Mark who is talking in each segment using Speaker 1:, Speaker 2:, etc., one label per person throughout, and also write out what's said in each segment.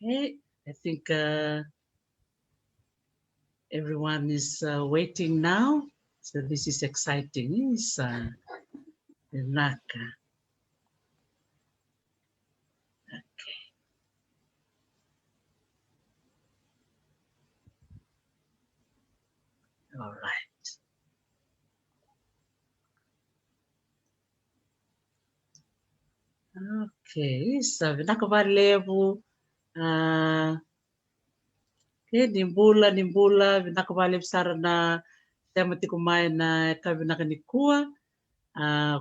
Speaker 1: Okay, I think everyone is waiting now. So this is exciting. It's Naka. Okay. All right. Okay, so vinakavalevu okay, nimbula vinakavalevu sara na tema tikumai na kavinakanikuwa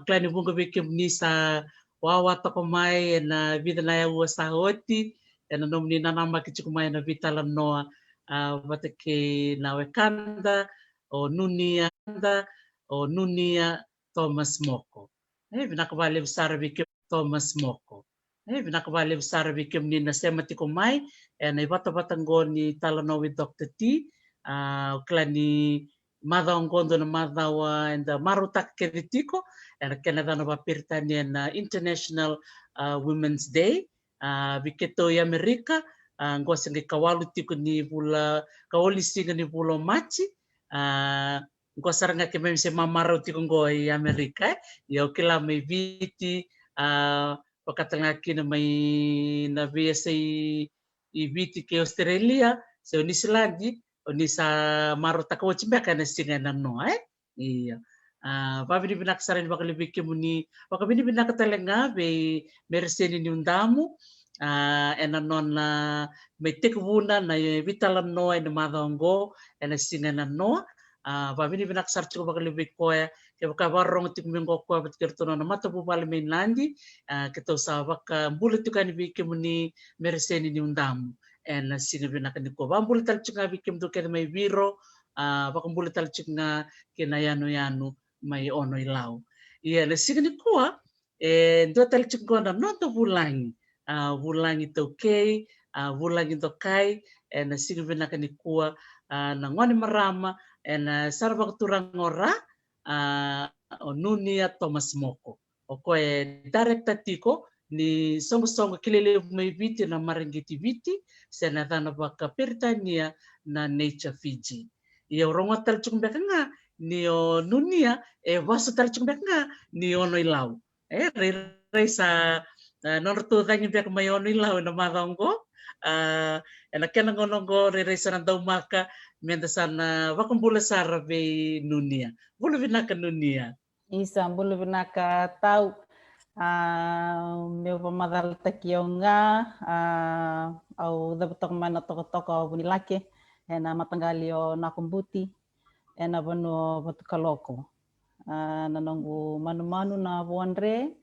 Speaker 1: klani vunga vike mnisa wawa takomai na vida na ua sahoti na nomni na nama kichikumai na Veitalanoa vatake na wekanda o Nunia Thomas Moko. Vinakavalevu sara vike Thomas Moko. Vinakavalevu sara vike mnina sema tikumai na ivata ni Talanoa with Dr. T klani madhaongondo na madhawa and Mareqeti Viti and Canada Pirtani and International Women's Day. Viketo i Amerika, ngosinga kawalu tiko ni bula, kawali singa ni bula machi. Ngosaranga ke meme se mamaro tiko ngo i Amerika. Iyau kila mai viti, pakatanga kina mai na via i viti ke Australia, se New Zealand. Ni sa maro takawa chimbeka na singa na no iya vavini vinakasarani vakalevike muni vakavini vinakatalenga ve mereseni ni undamu ena nona me tekvuna na Veitalanoa ina madongo ena singa na no vavini vinakasar chiko vakalevike koya Kevaka varong tikmengo ko batkertono na matapu pale mainlandi keto sa vaka bula tukani vike muni mereseni ni undamu and sinabina kaniko bambul talchunga bikim do kena mai viro bakambul talchunga kena yanu mai Ono-i-Lau ia le signikuwa do talchunga na noto bulangi bulangi to kei bulangi to kai and sinabina kanikuwa na ngoni Marama and sarva turangora Nunia Thomas Moko okoe director tiko ni songo kilele mai viti na Mareqeti Viti sena dana vaka Peritania na Nature Fiji. Ia rongo talchung bekanga ni o Nunia Vasu talchung bekanga ni Ono-i-Lau. Re sa norto dangi bek mai Ono-i-Lau na madongo ena kena ngonongo re sa nandau maka menda sana vakambula sara ve Nunia. Bulu vinaka Nunia.
Speaker 2: Isa bulu vinaka tau meu pamadal takionga au dapatok mana toko bunilake ena matanggali o nakumbuti ena vanu vatukaloko nanongu manumanu na vuanre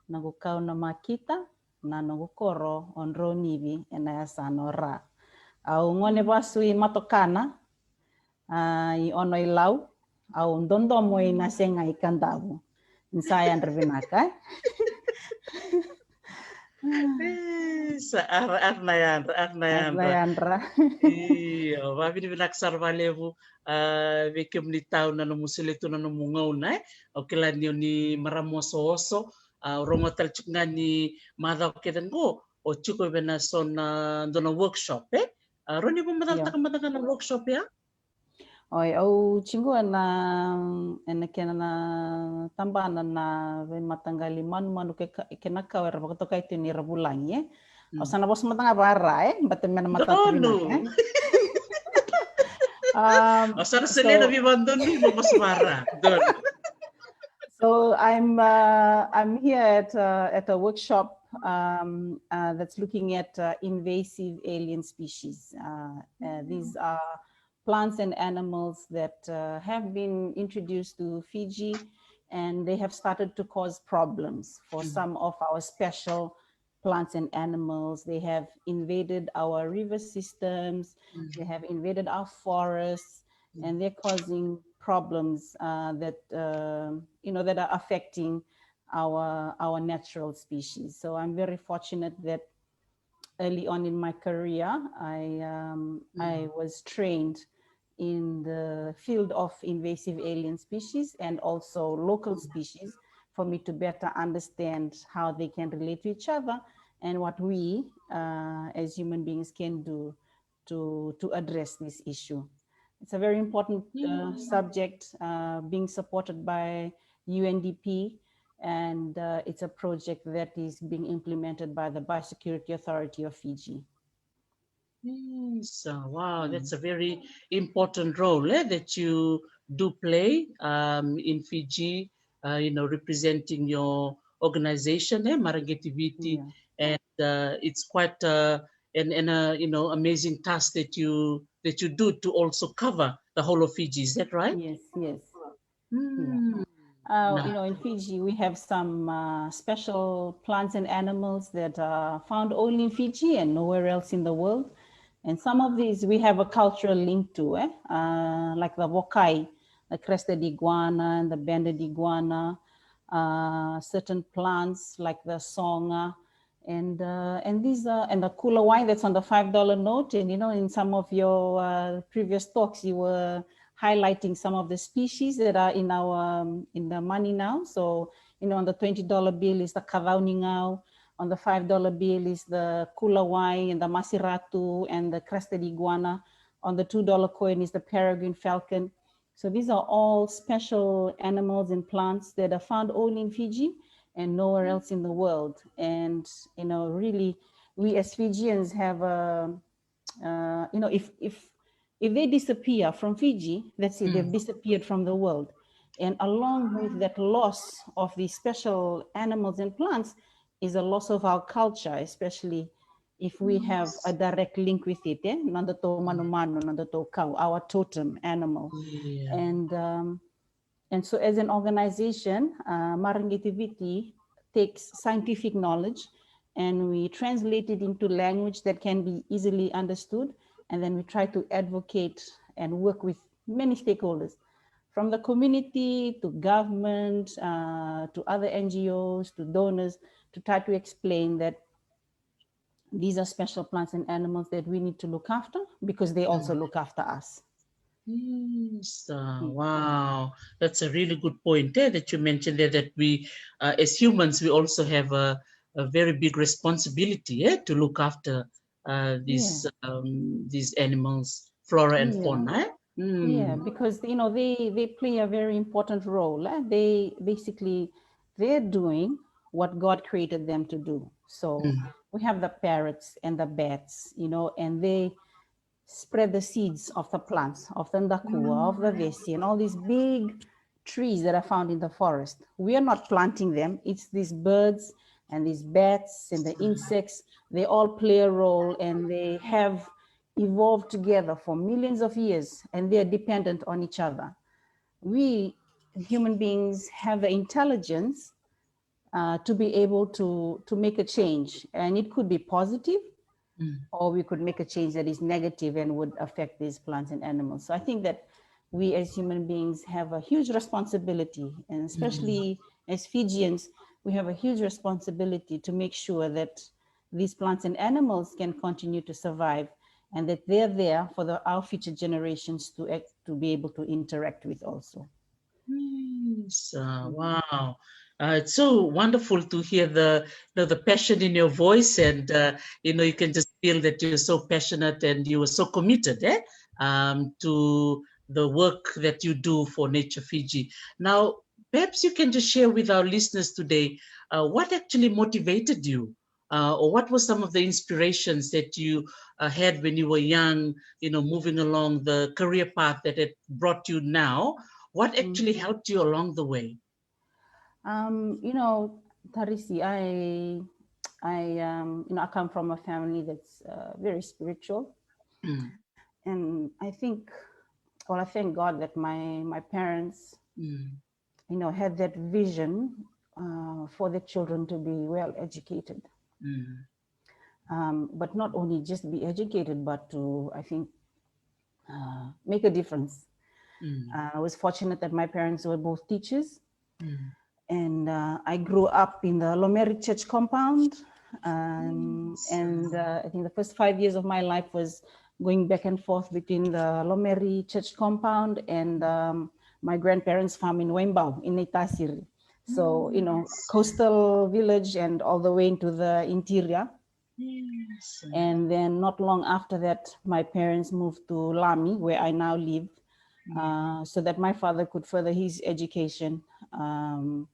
Speaker 2: nangu kau na makita na nangu koro on Drauniivi ena yasano ra au ngone Vasu i matokana i Ono-i-Lau au ndondomo i Nasegai Kadavu. Saya Vinaka.
Speaker 1: Arnayandra. Iyo, vavini vinaksar valevu veke mnitau na museletu na mungau na o kila ni Marama oso rongo talchunga ni madha kedengo o chuko bena son dona workshop roni po madal na workshop ya.
Speaker 2: Oi, au chingu ena kena na tambana na veimataqali manumanu kena kawera bakatoka itu ni rabulangi o sana bos matanga bara batemena mata trina
Speaker 1: o sana selena vivandoni bos bara
Speaker 2: So I'm here at a workshop that's looking at invasive alien species. These are plants and animals that have been introduced to Fiji, and they have started to cause problems for some of our special plants and animals. They have invaded our river systems, they have invaded our forests, and they're causing problems that that are affecting our natural species. So I'm very fortunate that early on in my career, I was trained in the field of invasive alien species and also local species for me to better understand how they can relate to each other and what we as human beings can do to address this issue. It's a very important subject being supported by UNDP, and it's a project that is being implemented by the Biosecurity Authority of Fiji.
Speaker 1: So, wow, that's a very important role that you do play in Fiji, representing your organization, Mareqeti Viti, and it's quite an amazing task that you do to also cover the whole of Fiji. Is that right?
Speaker 2: Yes, yes.
Speaker 1: Nah.
Speaker 2: In Fiji, we have some special plants and animals that are found only in Fiji and nowhere else in the world. And some of these we have a cultural link to, like the vokai, the crested iguana and the banded iguana, certain plants like the songa, and these are, and the kula wine that's on the $5 note. And in some of your previous talks, you were highlighting some of the species that are in our in the money now. So on the $20 bill is the Kadavu, on the $5 bill is the kula wine and the masiratu and the crested iguana. On the $2 coin is the peregrine falcon. So these are all special animals and plants that are found only in Fiji and nowhere else in the world. And really, we as Fijians have a if they disappear from Fiji, that's it, they've disappeared from the world. And along with that loss of these special animals and plants is a loss of our culture, especially if we have a direct link with it, nona to manumanu, nona to kau, our totem animal. And so as an organization, Mareqeti Viti takes scientific knowledge and we translate it into language that can be easily understood. And then we try to advocate and work with many stakeholders, from the community to government, to other NGOs, to donors, to try to explain that these are special plants and animals that we need to look after because they also look after us.
Speaker 1: Yes. Wow, that's a really good point there that you mentioned there, that we as humans we also have a very big responsibility to look after these animals, flora and fauna.
Speaker 2: Yeah, because they play a very important role. They basically they're doing what God created them to do. So we have the parrots and the bats, and they spread the seeds of the plants, of the ndakua, of the vesi, and all these big trees that are found in the forest. We are not planting them. It's these birds and these bats and the insects. They all play a role, and they have evolved together for millions of years, and they are dependent on each other. We human beings have the intelligence to be able to make a change, and it could be positive, or we could make a change that is negative and would affect these plants and animals. So I think that we as human beings have a huge responsibility, and especially as Fijians, we have a huge responsibility to make sure that these plants and animals can continue to survive, and that they're there for our future generations to be able to interact with also.
Speaker 1: Yes. Wow. It's so wonderful to hear the passion in your voice, and you can just feel that you're so passionate and you are so committed to the work that you do for Nature Fiji. Now, perhaps you can just share with our listeners today what actually motivated you, or what were some of the inspirations that you had when you were young, moving along the career path that it brought you now. What actually helped you along the way?
Speaker 2: Tarisi, I come from a family that's very spiritual, and I thank God that my parents, had that vision for the children to be well educated, but not only just be educated, but to, I think, make a difference. I was fortunate that my parents were both teachers. And I grew up in the Lomeri church compound. And I think the first 5 years of my life was going back and forth between the Lomeri church compound and my grandparents' farm in Wembau, in Itasiri. So, coastal village and all the way into the interior.
Speaker 1: Yes.
Speaker 2: And then not long after that, my parents moved to Lami, where I now live, so that my father could further his education. And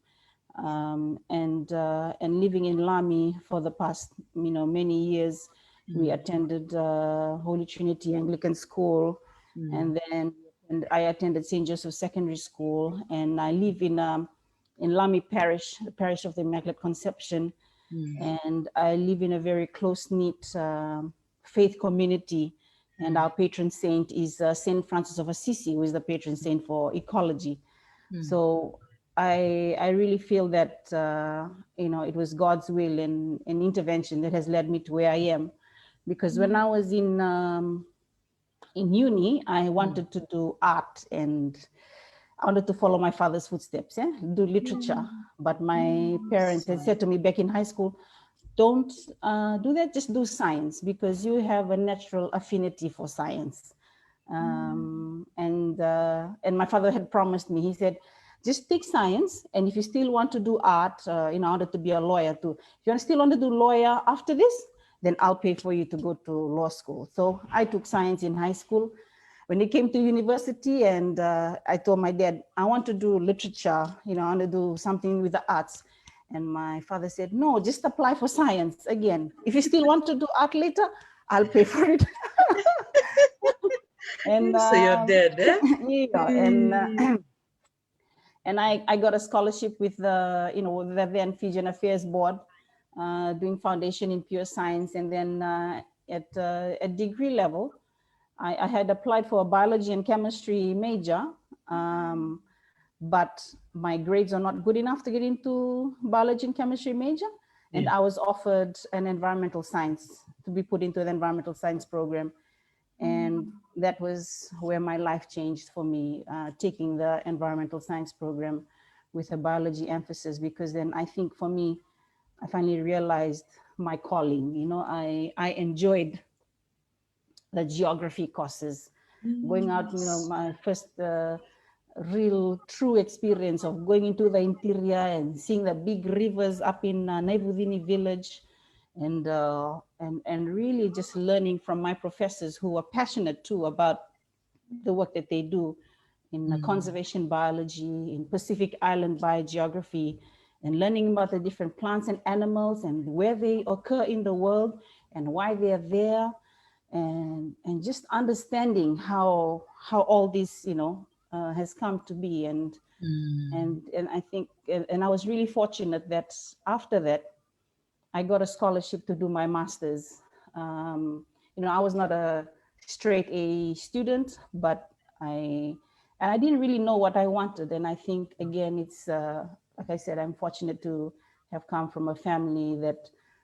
Speaker 2: living in Lami for the past, many years, we attended Holy Trinity Anglican School, and then I attended St. Joseph Secondary School, and I live in Lami Parish, the Parish of the Immaculate Conception, and I live in a very close-knit faith community, and our patron saint is Saint Francis of Assisi, who is the patron saint for ecology. So I really feel that it was God's will and intervention that has led me to where I am, because when I was in uni, I wanted to do art, and I wanted to follow my father's footsteps, do literature. But my parents had said to me back in high school, don't do that, just do science, because you have a natural affinity for science. And my father had promised me, he said, just take science, and if you still want to do art, in order to be a lawyer too, if you still want to do lawyer after this, then I'll pay for you to go to law school. So I took science in high school. When it came to university, and I told my dad, I want to do literature, I want to do something with the arts. And my father said, no, just apply for science again. If you still want to do art later, I'll pay for it. And
Speaker 1: so you're dead, eh?
Speaker 2: yeah, and I got a scholarship with the, with the then Fijian Affairs Board, doing foundation in pure science. And then at degree level, I had applied for a biology and chemistry major, but my grades are not good enough to get into biology and chemistry major. And I was offered an environmental science, to be put into the environmental science program. And that was where my life changed for me, taking the environmental science program with a biology emphasis, because then I think for me, I finally realized my calling. I enjoyed the geography courses, going out, my first real true experience of going into the interior and seeing the big rivers up in Naivudini village, and really just learning from my professors who are passionate too about the work that they do in conservation biology, in Pacific Island biogeography, and learning about the different plants and animals and where they occur in the world and why they are there, and just understanding how all this has come to be. And I think, and I was really fortunate that after that I got a scholarship to do my master's. I was not a straight A student, but I didn't really know what I wanted. And I think, again, it's like I said, I'm fortunate to have come from a family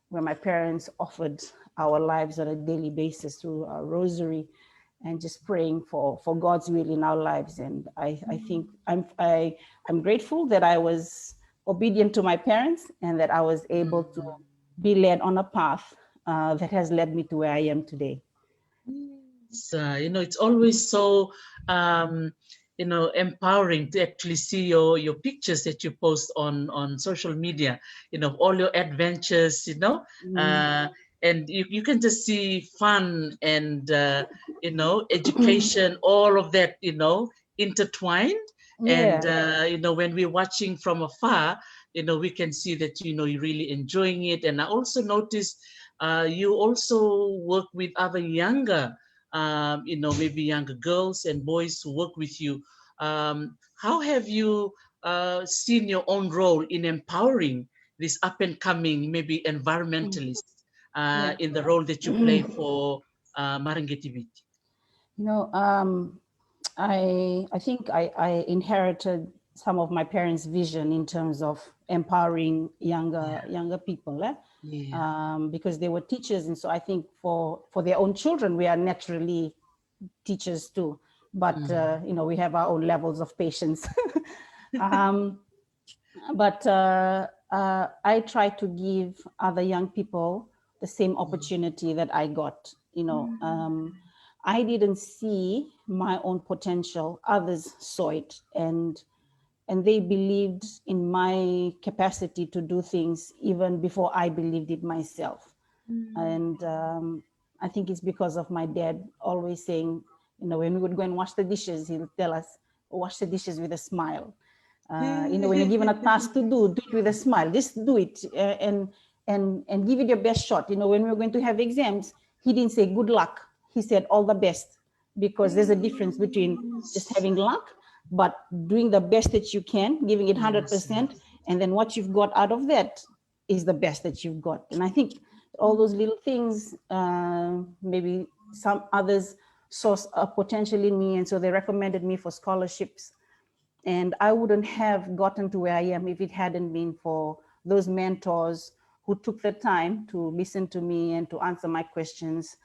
Speaker 2: where my parents offered our lives on a daily basis through our rosary and just praying for God's will in our lives. And I think I'm grateful that I was obedient to my parents and that I was able to be led on a path that has led me to where I am today.
Speaker 1: It's always so empowering to actually see your pictures that you post on social media, all your adventures, and you can just see fun and education, all of that, intertwined.
Speaker 2: Yeah.
Speaker 1: And when we're watching from afar, we can see that you're really enjoying it. And I also noticed you also work with other younger maybe younger girls and boys who work with you. How have you seen your own role in empowering this up and coming, maybe environmentalists in the role that you play for Mareqeti Viti?
Speaker 2: I think I inherited some of my parents' vision in terms of empowering younger people. Because they were teachers, and so I think for their own children, we are naturally teachers too. But we have our own levels of patience. But I try to give other young people the same opportunity that I got. I didn't see my own potential; others saw it, and and they believed in my capacity to do things even before I believed it myself. And I think it's because of my dad always saying, you know, when we would go and wash the dishes, he'll tell us, wash the dishes with a smile. You know, when you're given a task to do it with a smile. Just do it and give it your best shot. You know, when we were going to have exams, he didn't say good luck. He said all the best, because there's a difference between just having luck, but doing the best that you can, giving it 100%, and then what you've got out of that is the best that you've got. And I think all those little things, maybe some others saw a potential in me, and so they recommended me for scholarships. And I wouldn't have gotten to where I am if it hadn't been for those mentors who took the time to listen to me and to answer my questions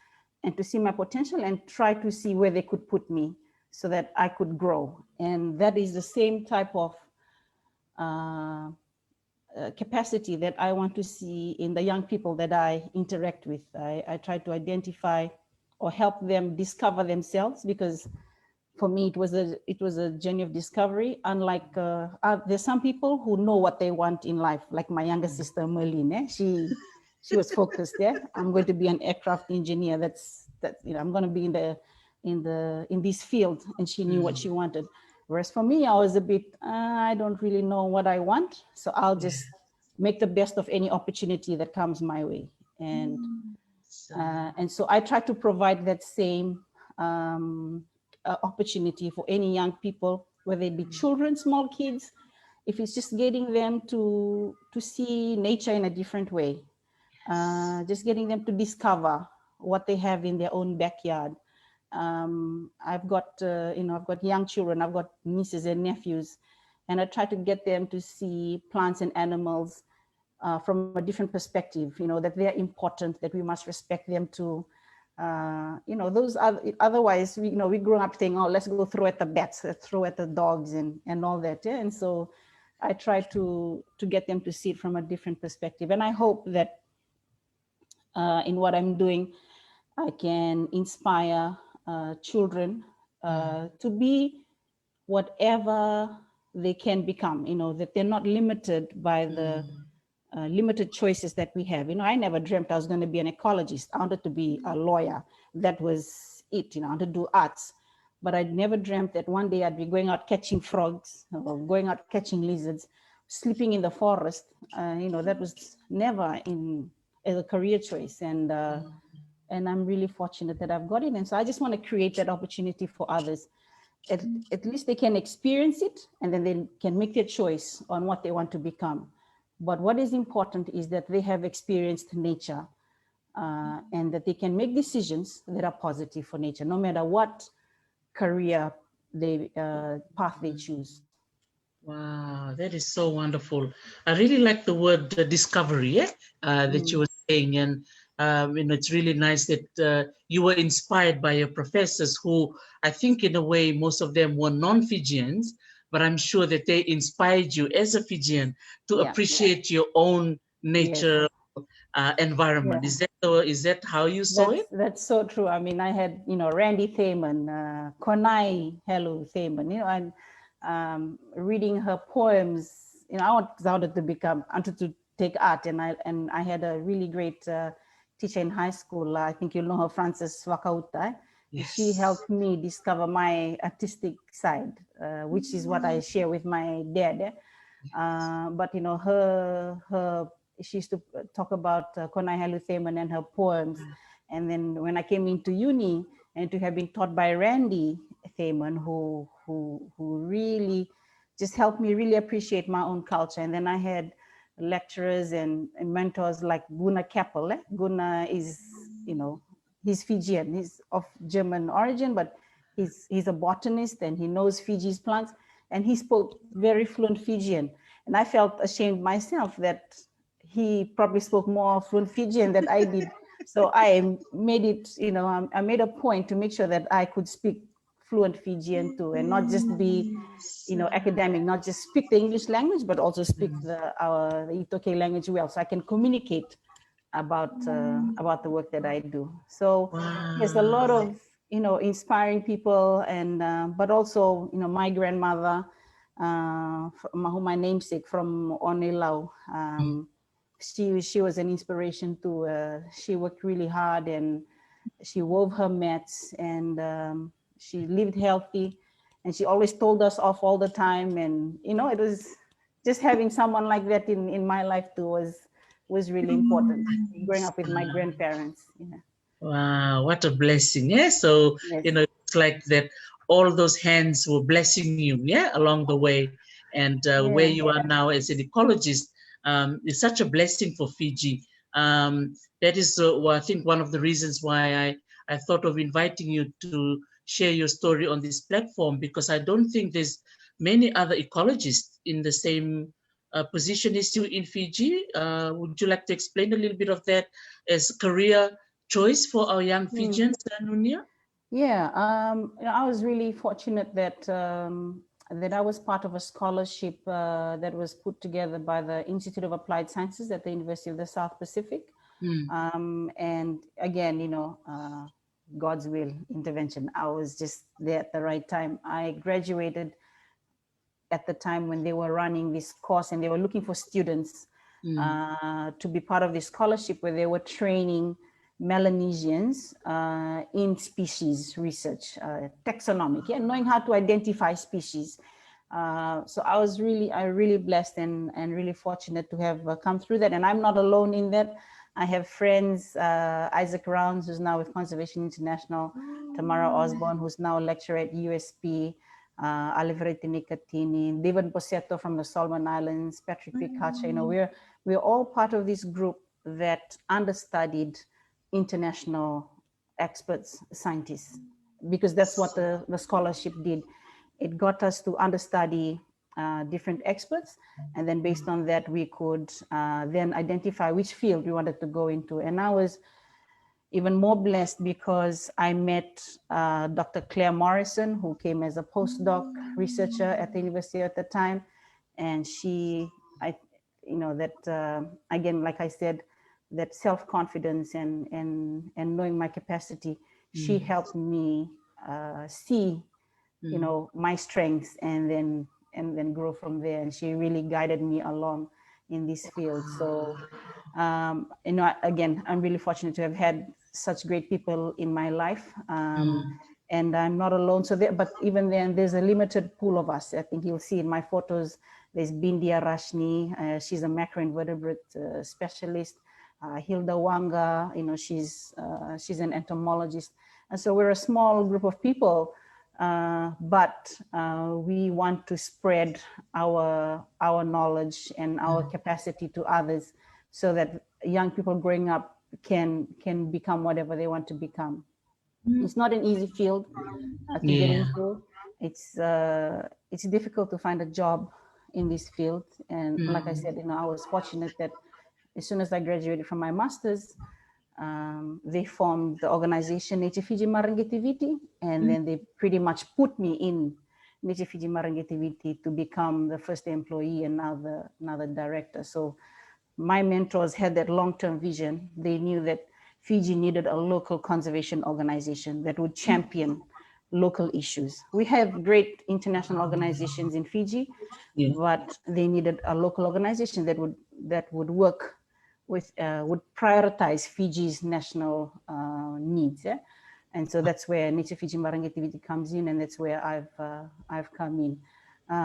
Speaker 2: and to see my potential and try to see where they could put me so that I could grow. And that is the same type of capacity that I want to see in the young people that I interact with. I try to identify or help them discover themselves, because for me it was a journey of discovery. Unlike there's some people who know what they want in life, like my younger sister Merlin. She was focused there. I'm going to be an aircraft engineer. That's you know, I'm going to be in this field, and she knew what she wanted. Whereas for me, I was a bit, I don't really know what I want, so I'll just make the best of any opportunity that comes my way. And so I try to provide that same opportunity for any young people, whether it be children, small kids, if it's just getting them to see nature in a different way, just getting them to discover what they have in their own backyard. I've got you know, I've got young children, I've got nieces and nephews, and I try to get them to see plants and animals from a different perspective, you know, that they're important, that we must respect them too. You know, those are, otherwise, we, you know, we grew up saying, oh, let's go throw at the bats, throw at the dogs and all that. Yeah? And so I try to get them to see it from a different perspective. And I hope that in what I'm doing, I can inspire children to be whatever they can become, you know, that they're not limited by the limited choices that we have. You know, I never dreamt I was going to be an ecologist. I wanted to be a lawyer. That was it, you know, I wanted to do arts. But I never dreamt that one day I'd be going out catching frogs or going out catching lizards, sleeping in the forest. You know, that was never as a career choice. And I'm really fortunate that I've got it. And so I just want to create that opportunity for others. At least they can experience it, and then they can make their choice on what they want to become. But what is important is that they have experienced nature and that they can make decisions that are positive for nature, no matter what career path they choose.
Speaker 1: Wow, that is so wonderful. I really like the word discovery that you were saying. And you know, it's really nice that you were inspired by your professors who, I think in a way, most of them were non-Fijians, but I'm sure that they inspired you as a Fijian to appreciate your own nature environment. Is that how you saw it?
Speaker 2: That's so true. I mean, I had, you know, Randy Thaman, Konai Helu Thaman, you know, and reading her poems. You know, I wanted to take art, and I had a really great teacher in high school. I think you'll know her, Frances Wakauta. Yes. She helped me discover my artistic side, which is what I share with my dad. But you know, she used to talk about Konai Helu Thaman and her poems. And then when I came into uni and to have been taught by Randy Thaman, who really just helped me really appreciate my own culture. And then I had lecturers and mentors like Gunnar Keppel. Gunnar is, you know, he's Fijian. He's of German origin, but he's a botanist and he knows Fiji's plants, and he spoke very fluent Fijian. And I felt ashamed myself that he probably spoke more fluent Fijian than I did. So I made it, you know, I made a point to make sure that I could speak fluent Fijian too, and not just be, you know, academic, not just speak the English language, but also speak the Itoke language well, so I can communicate about the work that I do. So there's a lot of, you know, inspiring people, and but also, you know, my grandmother, my namesake from Ono-i-Lau. She was an inspiration too. She worked really hard and she wove her mats, and she lived healthy, and she always told us off all the time. And you know, it was just having someone like that in my life too was really important. Growing up with my grandparents. Yeah.
Speaker 1: Wow, what a blessing. Yeah. So,
Speaker 2: Yes.
Speaker 1: you know, it's like that all those hands were blessing you, yeah, along the way. And where
Speaker 2: Yeah.
Speaker 1: you are now as an ecologist is such a blessing for Fiji. That is, I think, one of the reasons why I thought of inviting you to share your story on this platform, because I don't think there's many other ecologists in the same position as you in Fiji. Would you like to explain a little bit of that as career choice for our young Fijians, Nunia?
Speaker 2: Yeah, you know, I was really fortunate that that I was part of a scholarship that was put together by the Institute of Applied Sciences at the University of the South Pacific. And again, you know, God's will, intervention. I was just there at the right time. I graduated at the time when they were running this course, and they were looking for students to be part of this scholarship where they were training Melanesians in species research, taxonomic, and knowing how to identify species. So I was really blessed and really fortunate to have come through that. And I'm not alone in that. I have friends, Isaac Rounds, who's now with Conservation International, Tamara Osborne, who's now a lecturer at USP, Aliverete Nicatini, David Bossetto from the Solomon Islands, Patrick Picacha. You know, we're all part of this group that understudied international experts, scientists, because that's what the scholarship did. It got us to understudy different experts, and then based on that, we could then identify which field we wanted to go into. And I was even more blessed because I met Dr. Claire Morrison, who came as a postdoc researcher at the university at the time. And she, you know, that again, like I said, that self-confidence and knowing my capacity, she helped me see, you know, my strengths and then grow from there. And she really guided me along in this field. So, you know, again, I'm really fortunate to have had such great people in my life. And I'm not alone. So there, but even then, there's a limited pool of us. I think you'll see in my photos, there's Bindia Rashni. She's a macroinvertebrate specialist. Hilda Wanga, you know, she's an entomologist. And so we're a small group of people, but we want to spread our knowledge and our capacity to others, so that young people growing up can become whatever they want to become. It's not an easy field to get into. It's difficult to find a job in this field. And like I said, you know, I was fortunate that as soon as I graduated from my master's, they formed the organization Nature Fiji Mareqeti Viti, and then they pretty much put me in Nature Fiji Mareqeti Viti to become the first employee and now the director. So my mentors had that long-term vision. They knew that Fiji needed a local conservation organization that would champion local issues. We have great international organizations in Fiji, but they needed a local organization that would work with, would prioritize Fiji's national needs. Yeah? And so that's where Nature Fiji Mareqeti Viti comes in, and that's where I've come in.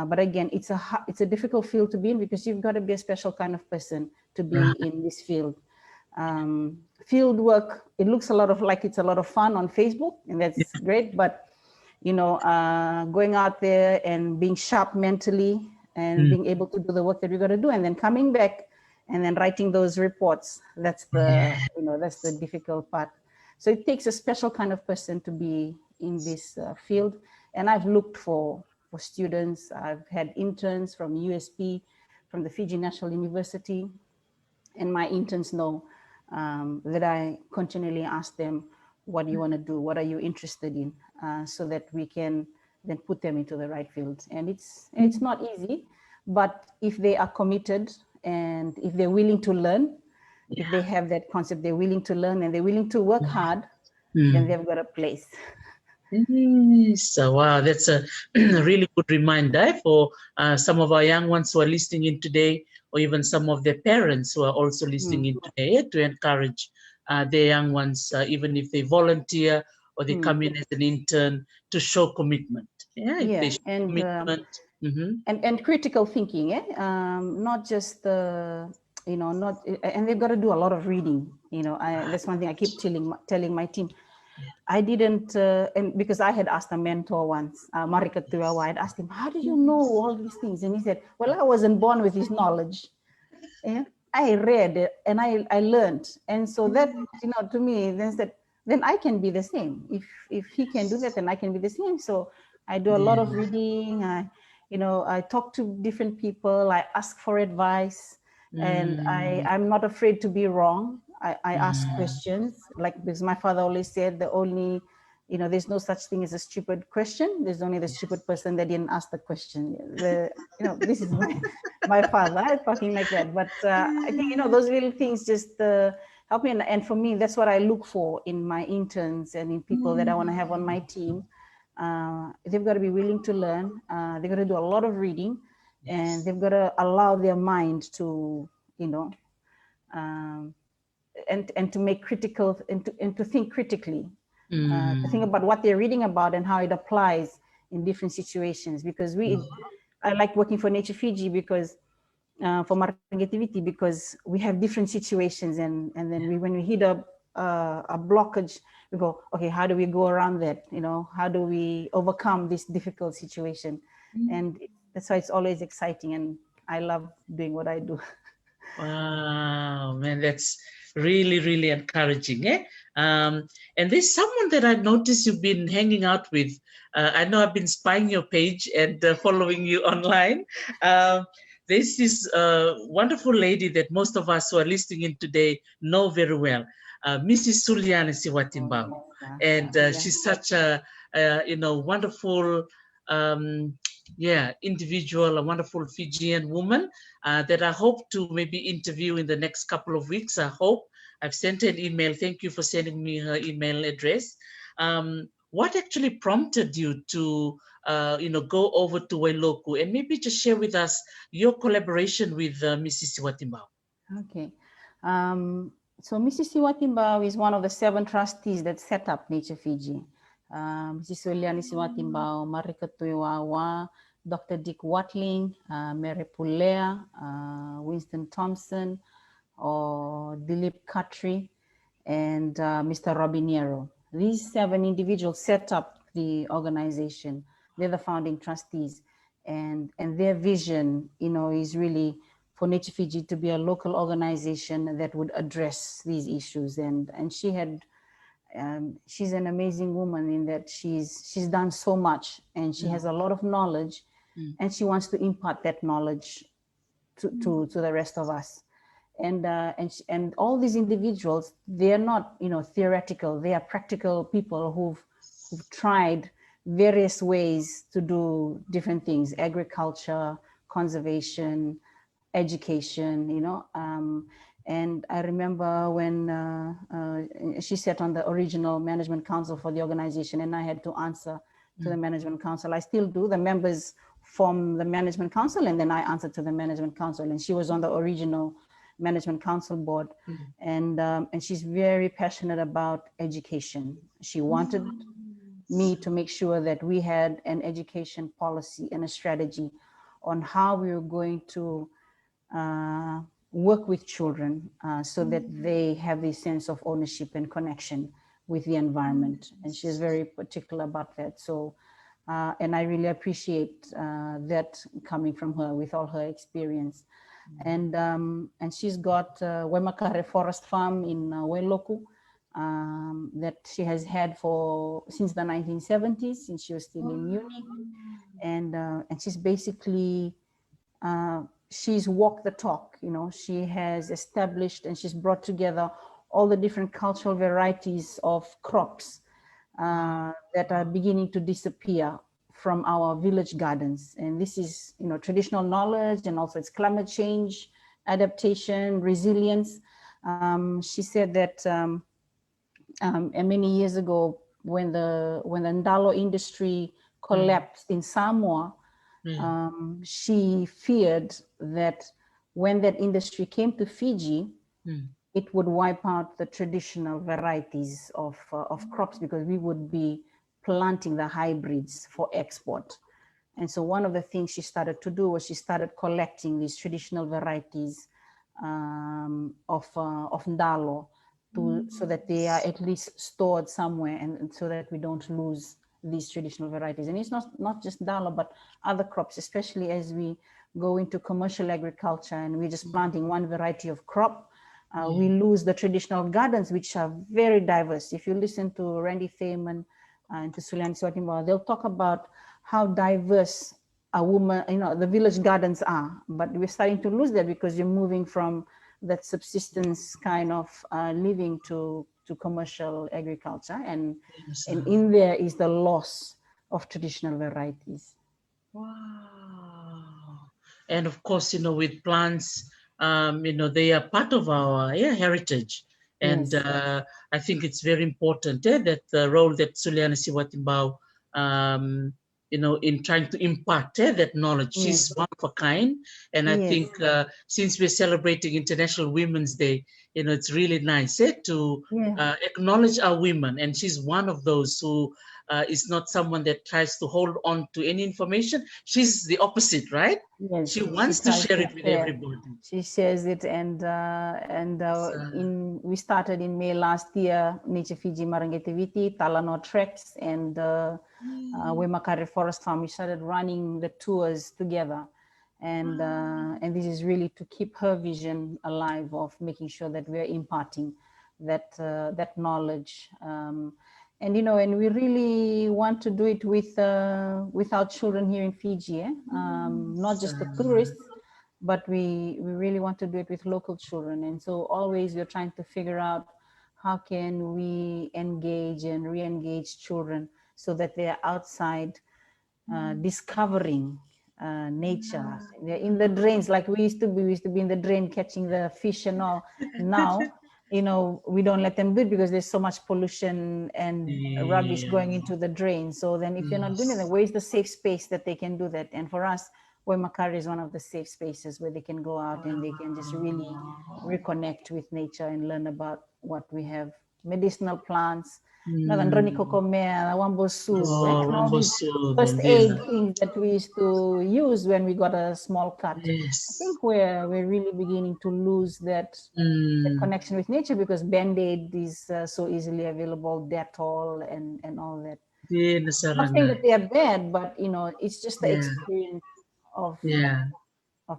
Speaker 2: But again, it's a difficult field to be in, because you've got to be a special kind of person to be in this field. Field work, it looks like it's a lot of fun on Facebook, and that's great. But you know, going out there and being sharp mentally and being able to do the work that we got to do, and then coming back and then writing those reports, that's the that's the difficult part. So it takes a special kind of person to be in this field. And I've looked for students. I've had interns from USP, from the Fiji National University, and my interns know that I continually ask them, what do you want to do? What are you interested in? So that we can then put them into the right field. And it's not easy, but if they are committed and if they're willing to learn, if they have that concept, they're willing to learn and they're willing to work hard, then they've got a place.
Speaker 1: So wow, that's a really good reminder for some of our young ones who are listening in today, or even some of their parents who are also listening in today, to encourage their young ones, even if they volunteer or they come in as an intern, to show commitment. Yeah, if they show commitment.
Speaker 2: And critical thinking, not just the, and they've got to do a lot of reading. That's one thing I keep telling my team. I didn't, and because I had asked a mentor once, Mareqeti Viti, I had asked him, how do you know all these things? And he said, well, I wasn't born with this knowledge. Yeah? I read it and I learned. And so that, to me, then I can be the same. If he can do that, then I can be the same. So I do a lot of reading. I talk to different people. I ask for advice, and I'm not afraid to be wrong. I ask questions, because my father always said there's no such thing as a stupid question. There's only the stupid person that didn't ask the question. This is my father talking like that. But I think, those little things just help me. And for me, that's what I look for in my interns and in people that I want to have on my team. They've got to be willing to learn. They've got to do a lot of reading, and they've got to allow their mind to, and to make critical, and to think critically, to think about what they're reading about and how it applies in different situations. Because I like working for Nature Fiji because for Mareqeti Viti, because we have different situations, and then when we hit a blockage, we go, okay, how do we go around that? How do we overcome this difficult situation? And that's why it's always exciting, and I love doing what I do.
Speaker 1: Wow, man, that's really, really encouraging. And there's someone that I've noticed you've been hanging out with. I know I've been spying your page and following you online. There's this wonderful lady that most of us who are listening in today know very well, Mrs. Suliana Siwatimbao. And she's such a wonderful individual, a wonderful Fijian woman that I hope to maybe interview in the next couple of weeks. I hope. I've sent her an email. Thank you for sending me her email address. What actually prompted you to go over to Wailoku, and maybe just share with us your collaboration with Mrs. Siwatimbao?
Speaker 2: Okay. So Mrs. Siwatimbao is one of the 7 trustees that set up Nature Fiji. Mrs. Suliana Siwatimbao, Mareqeti Viti, Dr. Dick Watling, Mary Pulea, Winston Thompson, or Dilip Khatri, and Mr. Robinero. These 7 individuals set up the organization. They're the founding trustees, and their vision, is really for Nature Fiji to be a local organization that would address these issues. And she's an amazing woman in that she's done so much, and she has a lot of knowledge, and she wants to impart that knowledge to the rest of us. And all these individuals, they are not theoretical. They are practical people who've tried various ways to do different things: agriculture, conservation, education. And I remember when she sat on the original management council for the organization, and I had to answer to the management council. I still do. The members form the management council, and then I answer to the management council. And she was on the original management council board, and she's very passionate about education. She wanted me to make sure that we had an education policy and a strategy on how we were going to work with children so that they have a sense of ownership and connection with the environment. And she's very particular about that. So, and I really appreciate that coming from her with all her experience. And she's got Waimakare Forest Farm in Wailoku that she has had since the 1970s, since she was still in uni. And she's basically, she's walked the talk. She has established and she's brought together all the different cultural varieties of crops that are beginning to disappear from our village gardens. And this is, traditional knowledge, and also it's climate change, adaptation, resilience. She said that many years ago, when the ndalo industry collapsed in Samoa, she feared that when that industry came to Fiji, it would wipe out the traditional varieties of crops, because we would be planting the hybrids for export. And so one of the things she started to do was she started collecting these traditional varieties of ndalo, so that they are at least stored somewhere, and so that we don't lose these traditional varieties. And it's not just ndalo, but other crops, especially as we go into commercial agriculture and we're just planting one variety of crop. We lose the traditional gardens, which are very diverse. If you listen to Randy Feynman and to Suliani Swatimba, they'll talk about how diverse the village gardens are. But we're starting to lose that, because you're moving from that subsistence kind of living to commercial agriculture, and in there is the loss of traditional varieties.
Speaker 1: Wow. And of course, with plants, they are part of our heritage. And yes. I think it's very important that the role that Suliana Siwatimbao, in trying to impart that knowledge. Yes. She's one of a kind. And I think since we're celebrating International Women's Day, it's really nice to acknowledge our women. And she's one of those who is not someone that tries to hold on to any information. She's the opposite, right? Yes, she wants to share it with everybody.
Speaker 2: She shares it, and we started in May last year, Nature Fiji, Mareqeti Viti, Veitalanoa treks, and Veimataqali Forest Farm. We started running the tours together, and this is really to keep her vision alive of making sure that we're imparting that knowledge. And and we really want to do it with our children here in Fiji, not just the tourists, but we really want to do it with local children. And so always we're trying to figure out how can we engage and re-engage children so that they're outside discovering nature. They're in the drains like we used to be. We used to be in the drain catching the fish and all. Now we don't let them do it because there's so much pollution and rubbish going into the drain. So then if you're not doing it, then where's the safe space that they can do that? And for us, Veimataqali is one of the safe spaces where they can go out and they can just really reconnect with nature and learn about what we have. Medicinal plants, first aid things that we used to use when we got a small cut. Yes. I think we're really beginning to lose that connection with nature, because Band-Aid is so easily available, Dettol and all that. Not saying that they are bad, but it's just the experience of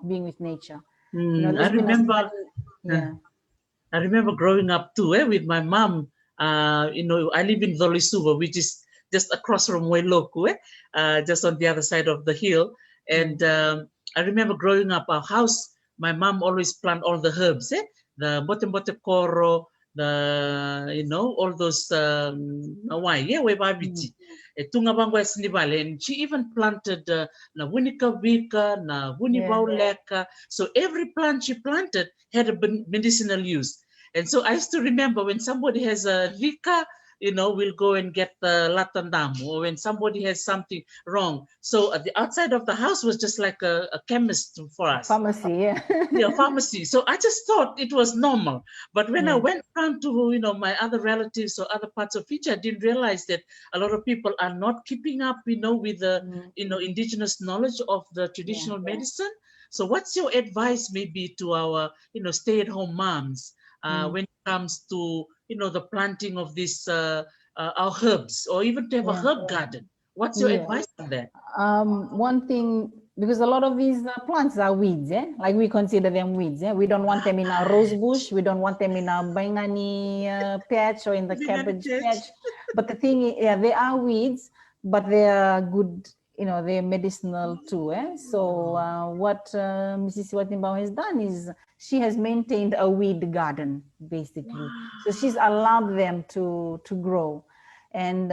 Speaker 2: being with nature.
Speaker 1: I remember. I remember growing up too, with my mom. I live in Zolisuva, which is just across from Wailoku, just on the other side of the hill. And I remember growing up, our house, my mom always plant all the herbs, the bote koro, all those Veiuqeti, and she even planted na wunika vika, na wunivauleka. So every plant she planted had a medicinal use. And so I used to remember when somebody has a vika, we'll go and get the latandamu, or when somebody has something wrong. So at the outside of the house was just like a chemist for us.
Speaker 2: Pharmacy,
Speaker 1: pharmacy. So I just thought it was normal. But when I went around to, my other relatives or other parts of Fiji, I didn't realize that a lot of people are not keeping up, with the, indigenous knowledge of the traditional medicine. So what's your advice maybe to our, stay-at-home moms when it comes to, the planting of these our herbs, or even to have a herb garden? What's your advice on that?
Speaker 2: One thing, because a lot of these plants are weeds, like we consider them weeds. We don't want them in our rose bush. We don't want them in our baingani patch or in the cabbage patch. But the thing is, they are weeds, but they are good, they're medicinal too. So what Mrs. Siwatimbao has done is she has maintained a weed garden, basically. Wow. So she's allowed them to grow. And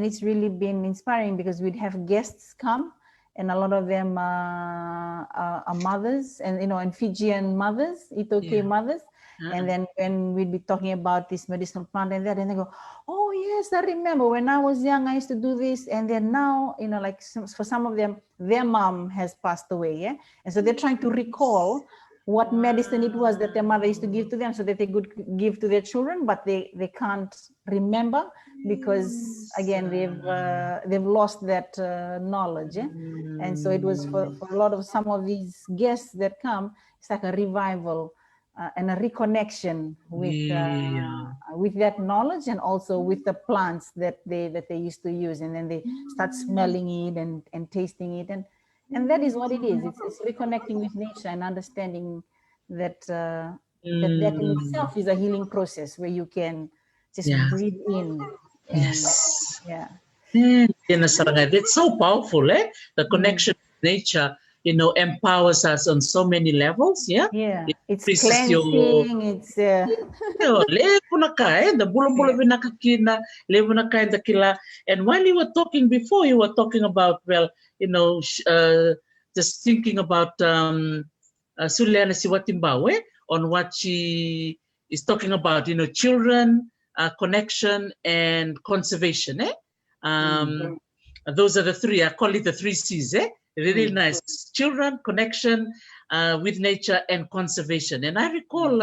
Speaker 2: it's really been inspiring, because we'd have guests come, and a lot of them are mothers, and and Fijian mothers, Itoke mothers, And then when we'd be talking about this medicinal plant and that, and they go, oh yes, I remember when I was young, I used to do this. And then now, you know, like for some of them, their mom has passed away. Yeah. And so they're trying to recall what medicine it was that their mother used to give to them so that they could give to their children, but they can't remember because again, they've lost that knowledge. Yeah? And so it was for a lot of some of these guests that come, it's like a revival and a reconnection with that knowledge and also with the plants that they used to use, and then they start smelling it and tasting it, and that is what it is. It's reconnecting with nature and understanding that that in itself is a healing process where you can just breathe in and
Speaker 1: It's so powerful, eh? The connection with nature, you know, empowers us on so many levels. Yeah,
Speaker 2: it's cleansing. It's
Speaker 1: the bula vinakakina, levunakai the kila. And while you were talking before, you were talking about, well, you know, just thinking about Suliana Siwatimbawe on what she is talking about, you know, children, connection, and conservation. Eh? Those are the three. I call it the 3 C's. Eh? Really nice. Children, connection with nature, and conservation. And I recall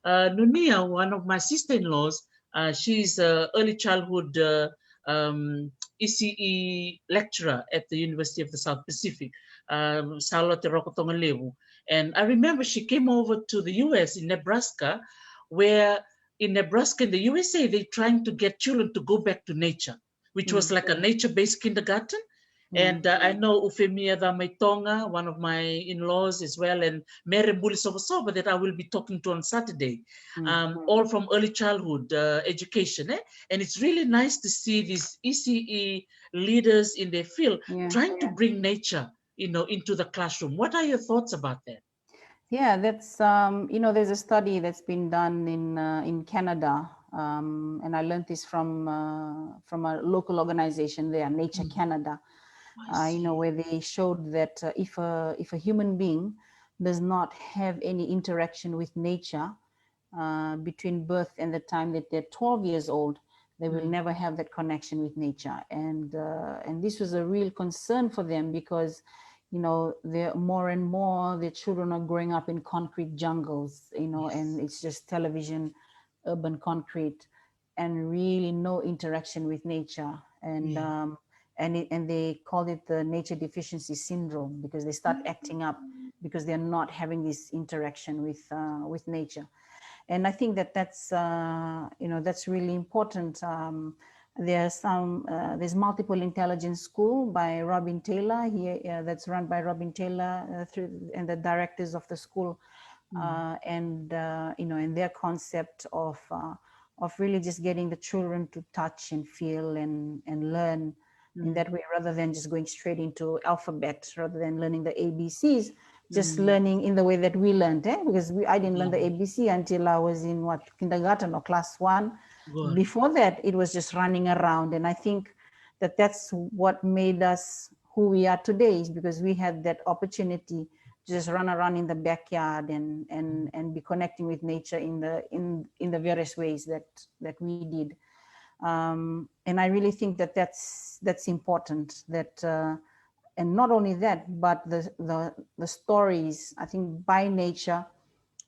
Speaker 1: Nunia, one of my sister-in-laws, she's an early childhood ECE lecturer at the University of the South Pacific, Charlotte Rokotongalevu. And I remember she came over to the US in Nebraska, where in Nebraska, in the USA, they're trying to get children to go back to nature, which was like a nature-based kindergarten. And I know Ufemia Maitonga, one of my in-laws as well, and Mera Soba that I will be talking to on Saturday, all from early childhood education. Eh? And it's really nice to see these ECE leaders in their field trying to bring nature, you know, into the classroom. What are your thoughts about that?
Speaker 2: Yeah, that's you know, there's a study that's been done in Canada, and I learned this from a local organization there, Nature Canada. You know, where they showed that if a human being does not have any interaction with nature between birth and the time that they're 12 years old, they will never have that connection with nature. And this was a real concern for them because, you know, they're more and more, their children are growing up in concrete jungles, you know, and it's just television, urban concrete, and really no interaction with nature. And and they called it the nature deficiency syndrome because they start acting up because they're not having this interaction with nature. And I think that that's you know, that's really important. There's Multiple Intelligence School by Robin Taylor here, that's run by Robin Taylor and the directors of the school, and you know, and their concept of really just getting the children to touch and feel and learn in that way, rather than just going straight into alphabet, rather than learning the ABCs, just learning in the way that we learned, because I didn't learn the ABC until I was in kindergarten or class 1. Before that, it was just running around. And I think that that's what made us who we are today, is because we had that opportunity to just run around in the backyard and be connecting with nature in the various ways that we did. And I really think that that's important, that and not only that, but the stories. I think by nature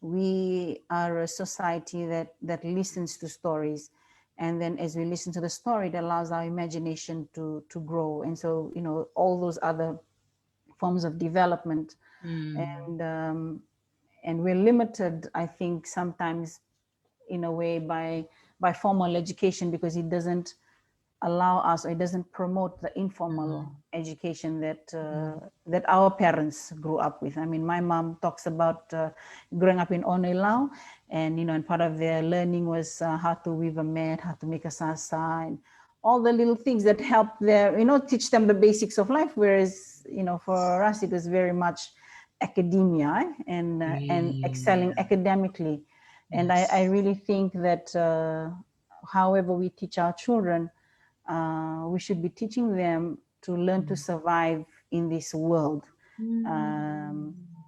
Speaker 2: we are a society that listens to stories, and then as we listen to the story, it allows our imagination to grow. And so, you know, all those other forms of development, and we're limited, I think, sometimes in a way by formal education, because it doesn't allow us, or it doesn't promote the informal education that our parents grew up with. I mean, my mom talks about growing up in Ono-i-Lau, and you know, and part of their learning was how to weave a mat, how to make a sara, and all the little things that help them, you know, teach them the basics of life. Whereas, you know, for us, it was very much academia and excelling academically. And I really think that however we teach our children, we should be teaching them to learn to survive in this world.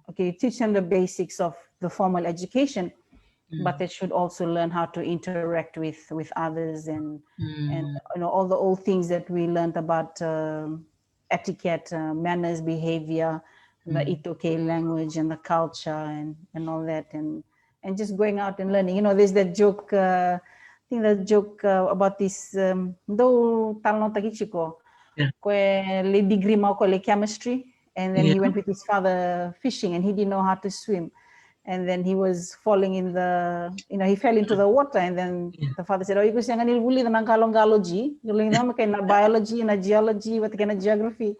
Speaker 2: Okay, teach them the basics of the formal education, but they should also learn how to interact with others and all the old things that we learned about etiquette, manners, behavior, the Itoke language and the culture and all that, and just going out and learning. There's that joke, I think the joke about this, do talno takichiko, where le degree mau ko le chemistry, and then he went with his father fishing and he didn't know how to swim. And then he was falling in he fell into the water, and then the father said, "Oh, you jangan ilbuli ng kalonggalogy, yung na biology, na geology, what kind of geography."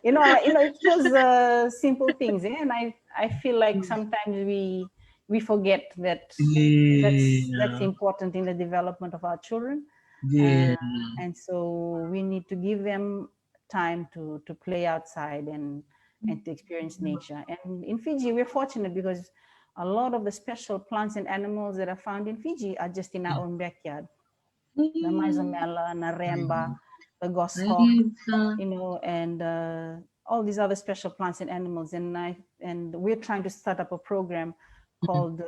Speaker 2: It was simple things, and I feel like sometimes we forget that that's important in the development of our children, and so we need to give them time to play outside and to experience nature. And in Fiji, we're fortunate because a lot of the special plants and animals that are found in Fiji are just in our own backyard. The Maizomela, Naremba, the goshawk, and all these other special plants and animals. And we're trying to start up a program called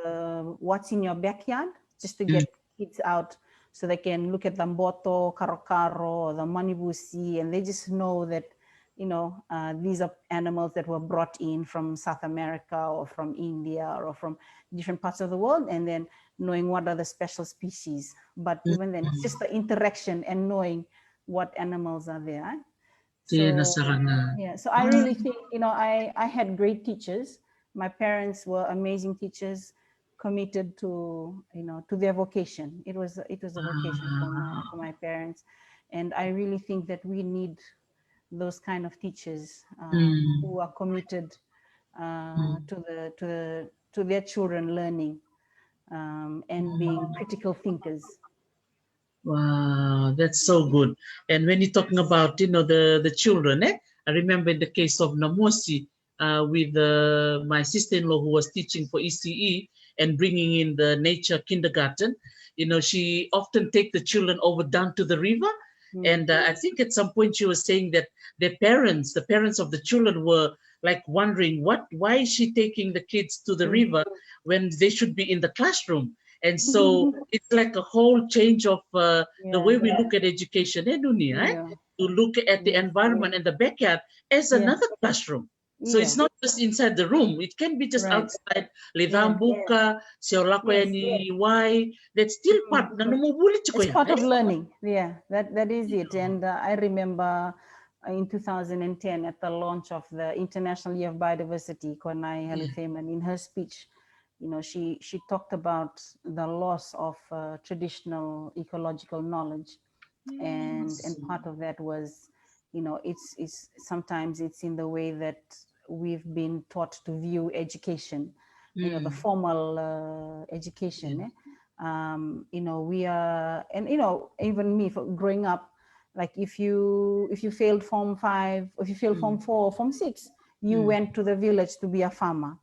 Speaker 2: What's in Your Backyard, just to get kids out so they can look at the mboto, karokaro, the manibusi, and they just know that these are animals that were brought in from South America or from India or from different parts of the world, and then knowing what are the special species. But even then, it's just the interaction and knowing what animals are there. So I really think, I had great teachers. My parents were amazing teachers, committed to, to their vocation. It was a vocation for my parents. And I really think that we need those kind of teachers who are committed to their children learning and being critical thinkers.
Speaker 1: Wow, that's so good. And when you're talking about, the children, I remember in the case of Namosi with my sister-in-law who was teaching for ECE and bringing in the nature kindergarten. She often take the children over down to the river. And I think at some point she was saying that the parents of the children were like wondering why is she taking the kids to the river when they should be in the classroom? And so it's like a whole change of the way we look at education, Nunia, to look at the environment and the backyard as another classroom. So it's not just inside the room. It can be just outside. Lidambuka, that's still part.
Speaker 2: It's part of learning. Yeah, that is it. And I remember in 2010 at the launch of the International Year of Biodiversity, Konai Halifeman, in her speech, she talked about the loss of traditional ecological knowledge, and part of that was, it's sometimes it's in the way that we've been taught to view education, the formal education. We are, and even me growing up, like if you failed Form 5, or if you failed Form 4 or Form 6, you went to the village to be a farmer.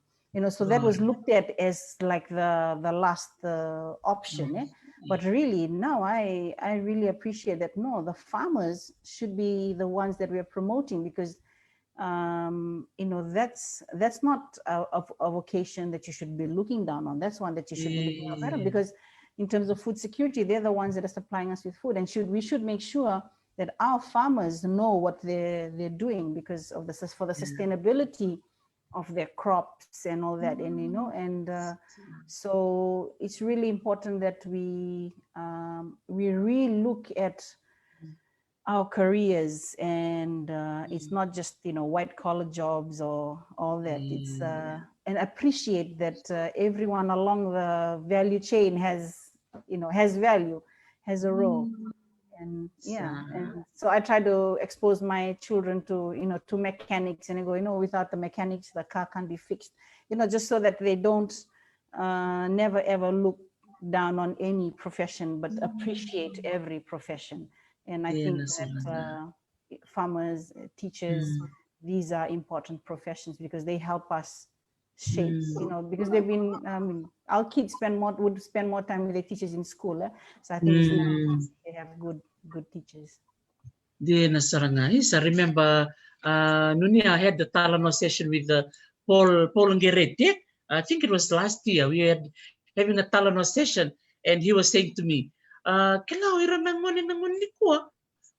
Speaker 2: So that was looked at as like the last option. But really now I really appreciate that, no, the farmers should be the ones that we are promoting, because that's not a vocation that you should be looking down on. That's one that you should be looking up at, because in terms of food security, they're the ones that are supplying us with food, and we should make sure that our farmers know what they're doing, because of for the sustainability of their crops and all that. And so it's really important that we really look at our careers, and it's not just white collar jobs or all that. It's and appreciate that everyone along the value chain has value, has a role. And and so I try to expose my children to to mechanics, and I go, without the mechanics the car can't be fixed, just so that they don't never ever look down on any profession, but appreciate every profession. And I think that farmers, teachers, these are important professions, because they help us shape, because they've been, our kids would spend more time with their teachers in school. So I think it's really they have good teachers.
Speaker 1: I remember Nunia had the Talanoa session with Paul Ngerete. I think it was last year. We had having a Talanoa session, and he was saying to me, kila ira nangoni ni kuwa.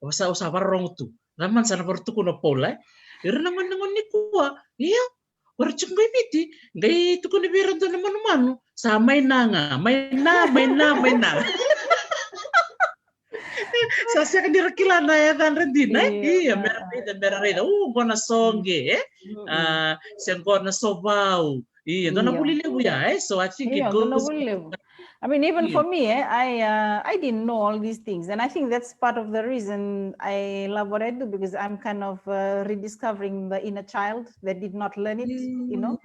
Speaker 1: Usa warong tu. Laman sana bertuku na pola. Ira nangoni ni kuwa. Iya. Warchung Viti, gay to kune bira do na manumanu. Sa may na nga. May na. Sa siya kanira kila na ya kan dina. Iya, mera. Gona songe. Siya gona sobao. Iya, gona bulile buya. So I think it goes.
Speaker 2: I mean, even for me, I didn't know all these things. And I think that's part of the reason I love what I do, because I'm kind of rediscovering the inner child that did not learn it, you know.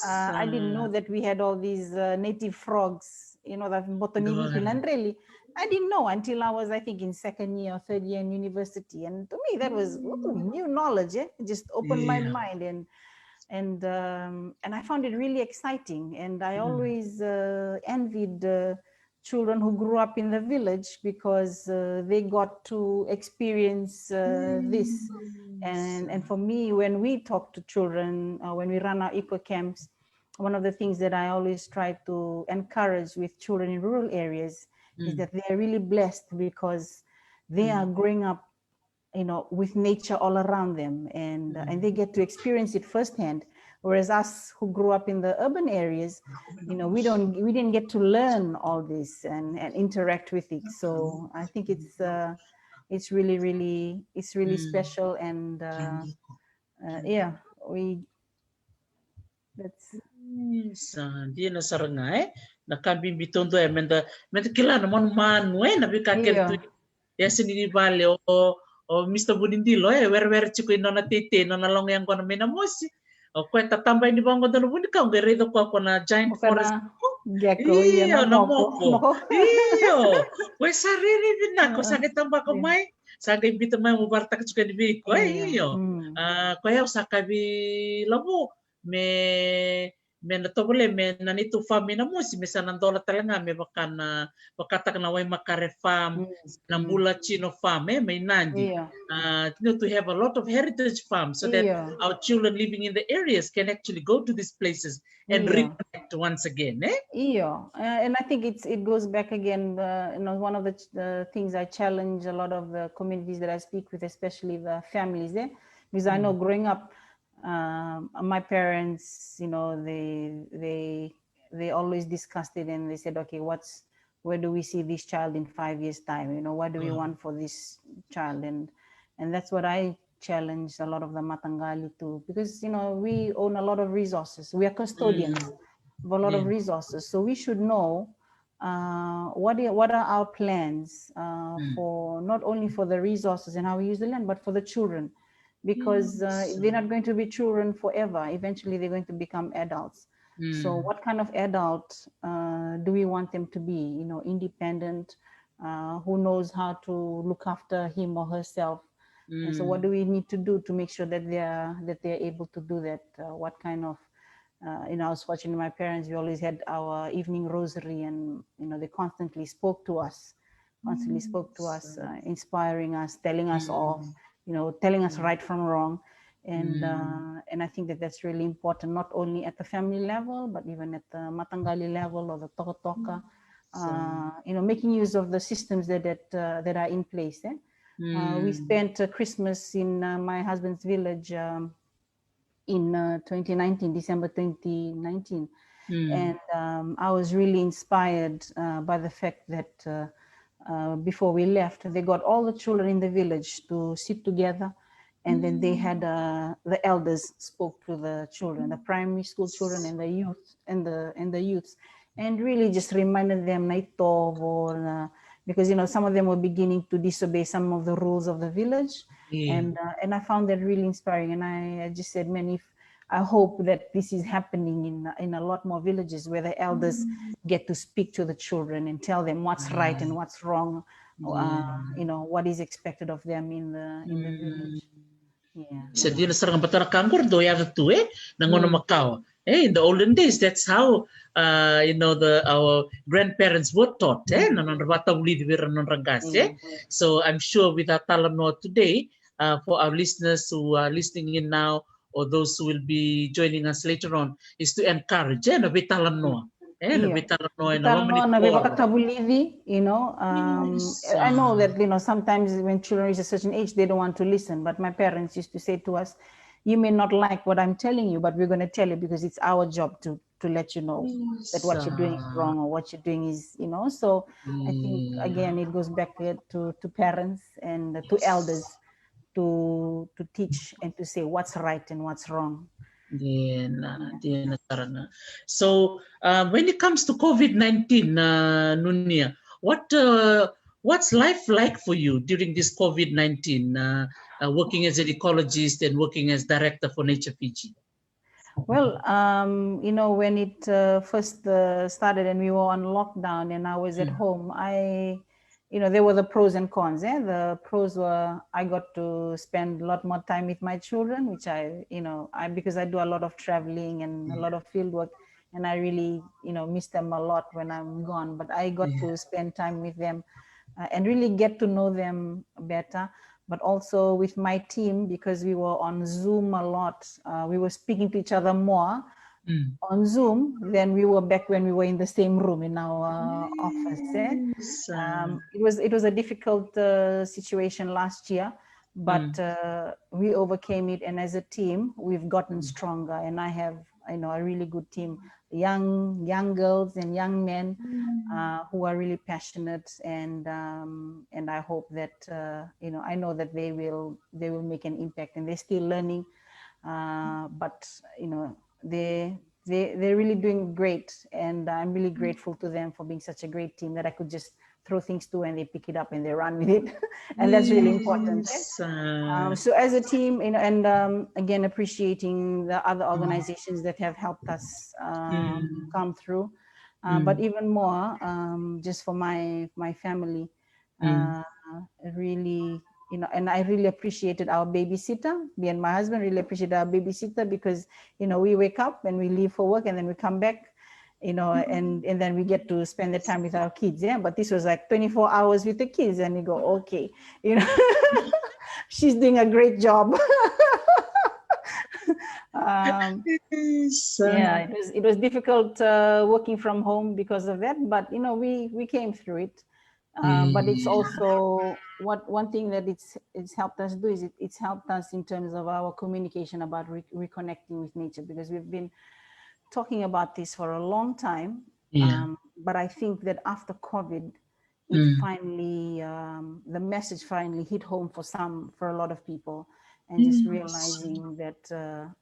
Speaker 2: I didn't know that we had all these native frogs, you know, that Drauniivi, and really, I didn't know until I was, I think, in second year or third year in university. And to me, that was new knowledge. It just opened my mind. And I found it really exciting. And I always envied children who grew up in the village, because they got to experience this. And for me, when we talk to children, when we run our eco camps, one of the things that I always try to encourage with children in rural areas is that they are really blessed, because they are growing up, you know, with nature all around them, and they get to experience it firsthand. Whereas us who grew up in the urban areas, you know, we didn't get to learn all this and interact with it. So I think it's really special, and yeah, that's.
Speaker 1: Dia na sarangay, nakabibitondo menda kila na manumanu na bikakel tu. Yes, ni vale o Mr. Bunindilo wer chiko nona tete nona long yang kono mena mosi. O kwenta tamba ni bango dono bunika ngeredo kwa na giant forest.
Speaker 2: Gecko iya na moko.
Speaker 1: Iyo. Kwe sariri bina ko sage tamba ko mai. Sage bita mai mo barta ka chiko ni biko. Iyo. Kaya sakabi labo me natobole me nanito fami na mosi me sanandola talaga me bakata na way makare farm na bula chino farm may nandi. You know, to have a lot of heritage farms, so that our children living in the areas can actually go to these places and reconnect once again.
Speaker 2: And I think it goes back again. You know, one of the things I challenge a lot of the communities that I speak with, especially the families there, because I know growing up, my parents, you know, they always discussed it, and they said, okay, where do we see this child in 5 years' time? You know, what do we want for this child? And that's what I challenge a lot of the Mataqali too, because, you know, we own a lot of resources. We are custodians of a lot of resources, so we should know what are our plans for, not only for the resources and how we use the land, but for the children. Because they're not going to be children forever. Eventually, they're going to become adults. So what kind of adult do we want them to be? You know, independent, who knows how to look after him or herself. And so what do we need to do to make sure that they're able to do that? What kind of, you know, I was watching my parents, we always had our evening rosary, and, you know, they constantly spoke to us, inspiring us, telling us off, you know, telling us right from wrong. And I think that that's really important, not only at the family level, but even at the Mataqali level or the toka, you know, making use of the systems that are in place. We spent Christmas in my husband's village in 2019, December 2019. And I was really inspired by the fact that before we left, they got all the children in the village to sit together, and then they had the elders spoke to the children, the primary school children and the youth and the youths, and really just reminded them because, you know, some of them were beginning to disobey some of the rules of the village, and I found that really inspiring. And I just said, man, I hope that this is happening in a lot more villages, where the elders get to speak to the children and tell them what's right and what's wrong, you know, what is expected of them in the village.
Speaker 1: So dina sarang batara kangor do ya tu nang Ono-i-Lau. In the olden days, that's how you know, our grandparents were taught. So I'm sure with our Talanoa today, for our listeners who are listening in now, or those who will be joining us later on, is to encourage Veitalanoa.
Speaker 2: Veitalanoa na you know, I know that, you know, sometimes when children reach a certain age, they don't want to listen. But my parents used to say to us, you may not like what I'm telling you, but we're going to tell you because it's our job to let you know that what you're doing is wrong or what you're doing is, you know. So I think, again, it goes back to parents and to elders to teach and to say what's right and what's wrong.
Speaker 1: So when it comes to COVID-19, Nunia, what's life like for you during this COVID-19, working as an ecologist and working as director for Nature Fiji?
Speaker 2: Well, you know, when it first started and we were on lockdown and I was at home, you know, there were the pros and cons. The pros were I got to spend a lot more time with my children, which because I do a lot of traveling and a lot of field work, and I really, you know, miss them a lot when I'm gone. But I got to spend time with them and really get to know them better. But also with my team, because we were on Zoom a lot, we were speaking to each other more on Zoom than we were back when we were in the same room in our office. It was a difficult situation last year, but we overcame it, and as a team, we've gotten stronger. And I have, you know, a really good team, young girls and young men who are really passionate, and I hope that you know, I know that they will make an impact, and they're still learning, but you know, they're really doing great, and I'm really grateful to them for being such a great team that I could just throw things to and they pick it up and they run with it. And that's really important. So as a team, you know, and again, appreciating the other organizations that have helped us come through, but even more, just for my family, really, you know, and I really appreciated our babysitter. Me and my husband really appreciated our babysitter because, you know, we wake up and we leave for work and then we come back, you know, and then we get to spend the time with our kids. Yeah, but this was like 24 hours with the kids, and you go, okay, you know, she's doing a great job. Yeah, it was difficult working from home because of that, but you know, we came through it. But it's also one thing that it's helped us do is it's helped us in terms of our communication about reconnecting with nature, because we've been talking about this for a long time. But I think that after COVID, it finally the message finally hit home for a lot of people, and just realizing that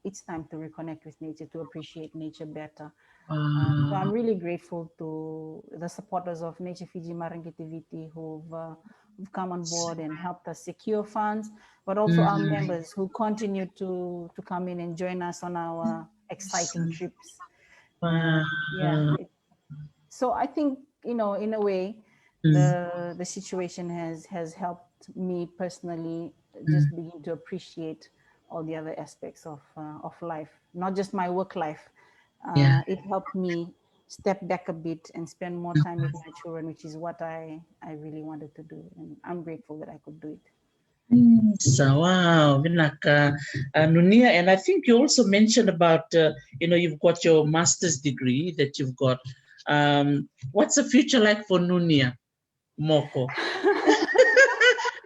Speaker 2: it's time to reconnect with nature, to appreciate nature better. So I'm really grateful to the supporters of Nature Fiji, Mareqeti Viti, who've come on board and helped us secure funds, but also our members who continue to come in and join us on our exciting trips. So I think, you know, in a way, the situation has helped me personally just begin to appreciate all the other aspects of life, not just my work life. It helped me step back a bit and spend more time with my children, which is what I really wanted to do, and I'm grateful that I could do it.
Speaker 1: So wow, Nunia, and I think you also mentioned about you know, you've got your master's degree that you've got. What's the future like for Nunia Moko?